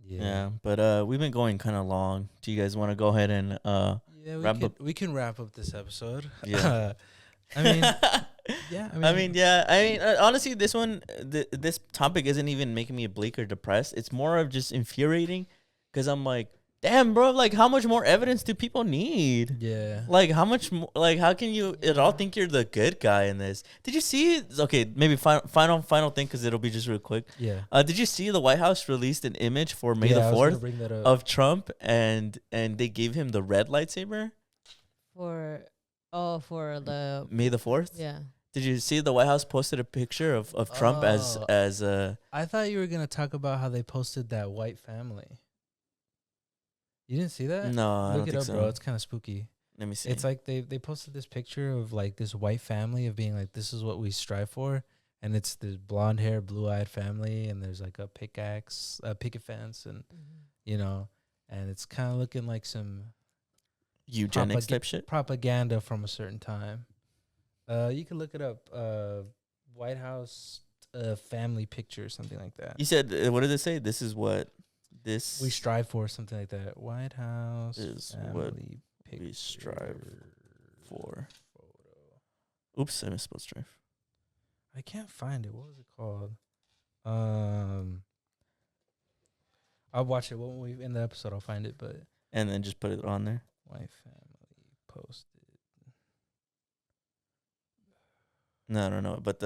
B: Yeah, but we've been going kind of long. Do you guys want to go ahead and
A: we can wrap up this episode.
B: Yeah.
A: I mean,
B: honestly, this one, this topic isn't even making me bleak or depressed. It's more of just infuriating because I'm like, damn, bro, like, how much more evidence do people need?
A: Yeah.
B: Like, how much more, like, how can you at all think you're the good guy in this? Did you see, okay, maybe final thing because it'll be just real quick.
A: Yeah.
B: Did you see the White House released an image for May the 4th of Trump and they gave him the red lightsaber?
C: For the
B: May the 4th?
C: Yeah.
B: Did you see the White House posted a picture of Trump as
A: I thought you were going to talk about how they posted that white family. You didn't see that?
B: No, I don't think so.
A: Bro. It's kind of spooky.
B: Let me see.
A: It's like they posted this picture of like this white family of being like, this is what we strive for. And it's this blonde hair, blue eyed family. And there's like a picket fence. And, you know, and it's kind of looking like some
B: eugenics type shit.
A: Propaganda from a certain time. You can look it up. White House family picture or something like that.
B: You said, what did it say? This is what this
A: we strive for, something like that. White House
B: is what we strive for. Photo. Oops, I misspelled strive.
A: I can't find it. What was it called? I'll watch it when we end the episode. I'll find it, but
B: and then just put it on there.
A: White family posted.
B: No, I don't know, but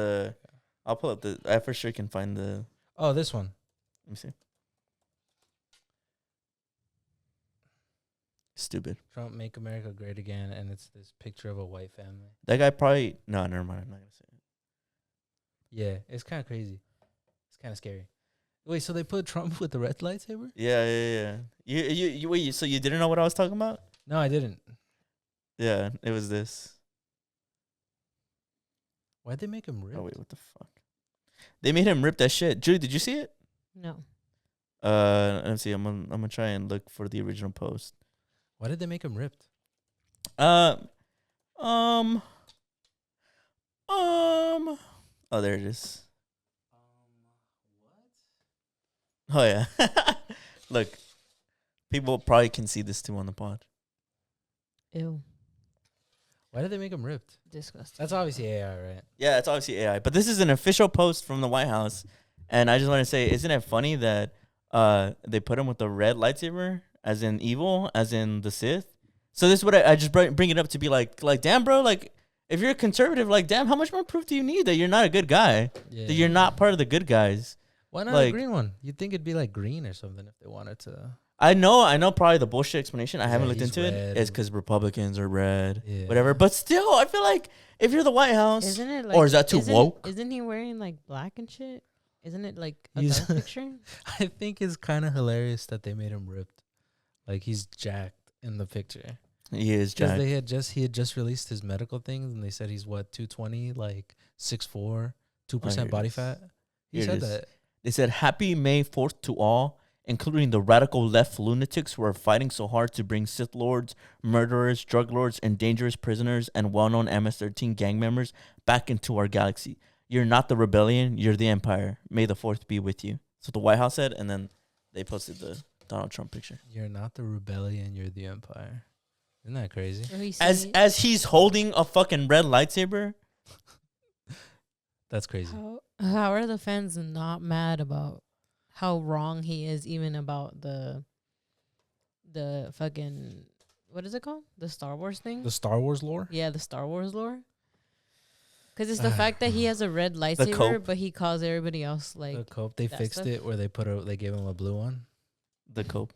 B: I'll pull up I for sure can find the.
A: Oh, this one.
B: Let me see. Stupid.
A: Trump make America great again, and it's this picture of a white family.
B: That guy probably no, never mind. I'm not gonna say it.
A: Yeah, it's kind of crazy. It's kind of scary. Wait, so they put Trump with the red lightsaber?
B: Yeah. You wait. So you didn't know what I was talking about?
A: No, I didn't.
B: Yeah, it was this.
A: Why'd they make him rip?
B: Oh wait, what the fuck? They made him rip that shit. Julie, did you see it?
C: No.
B: Let's see. I'm gonna try and look for the original post.
A: Why did they make him ripped?
B: Oh, there it is. What? Oh yeah. Look, people probably can see this too on the pod.
C: Ew.
A: Why did they make him ripped?
C: Disgusting.
A: That's obviously AI, right?
B: Yeah, it's obviously AI. But this is an official post from the White House, and I just want to say, isn't it funny that they put him with the red lightsaber, as in evil, as in the Sith? So this is what I just bring it up to be like, damn, bro, like, if you're a conservative, like, damn, how much more proof do you need that you're not a good guy? Yeah. That you're not part of the good guys?
A: Why not a green one? You'd think it'd be like green or something if they wanted to.
B: I know probably the bullshit explanation. I haven't looked into it. It's because Republicans are red, whatever. But still, I feel like if you're the White House,
C: isn't it like,
B: or is that too woke?
C: Isn't he wearing like black and shit? Isn't it like a dark picture?
A: I think it's kind of hilarious that they made him ripped. Like he's jacked in the picture.
B: He is jacked.
A: He had just released his medical things, and they said he's what 220, like 6'4", 2% body fat. He said that.
B: They said, "Happy May 4th to all, including the radical left lunatics who are fighting so hard to bring Sith lords, murderers, drug lords, and dangerous prisoners and well-known MS-13 gang members back into our galaxy. You're not the rebellion, you're the empire. May the 4th be with you." So the White House said, and then they posted the Donald Trump picture.
A: You're not the rebellion, you're the empire. Isn't that crazy?
B: As he's holding a fucking red lightsaber.
A: That's crazy.
C: How are the fans not mad about how wrong he is, even about the fucking, what is it called? The Star Wars thing?
A: The Star Wars lore?
C: Yeah, the Star Wars lore. Because it's the fact that he has a red lightsaber, but he calls everybody else like
A: the cope. They fixed stuff. It where they gave him a blue one.
B: The cope.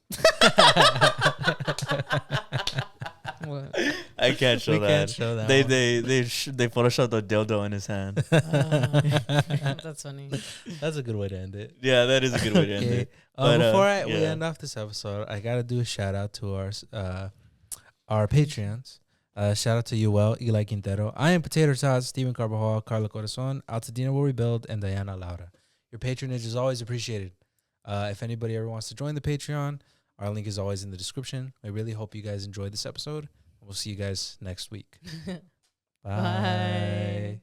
C: What?
B: I can't show that.
A: Can't show that.
B: They photoshopped a dildo in his hand.
C: That's funny.
A: That's a good way to end it.
B: Yeah, that is a good way to end it.
A: Before we end off this episode, I gotta do a shout out to our Patreons. Shout out to Yuel, Eli Quintero. I am Potato Tots, Steven Carbajal, Carla Corazon, Altadena Will Rebuild, and Diana Laura. Your patronage is always appreciated. If anybody ever wants to join the Patreon, our link is always in the description. I really hope you guys enjoyed this episode. We'll see you guys next week. Bye.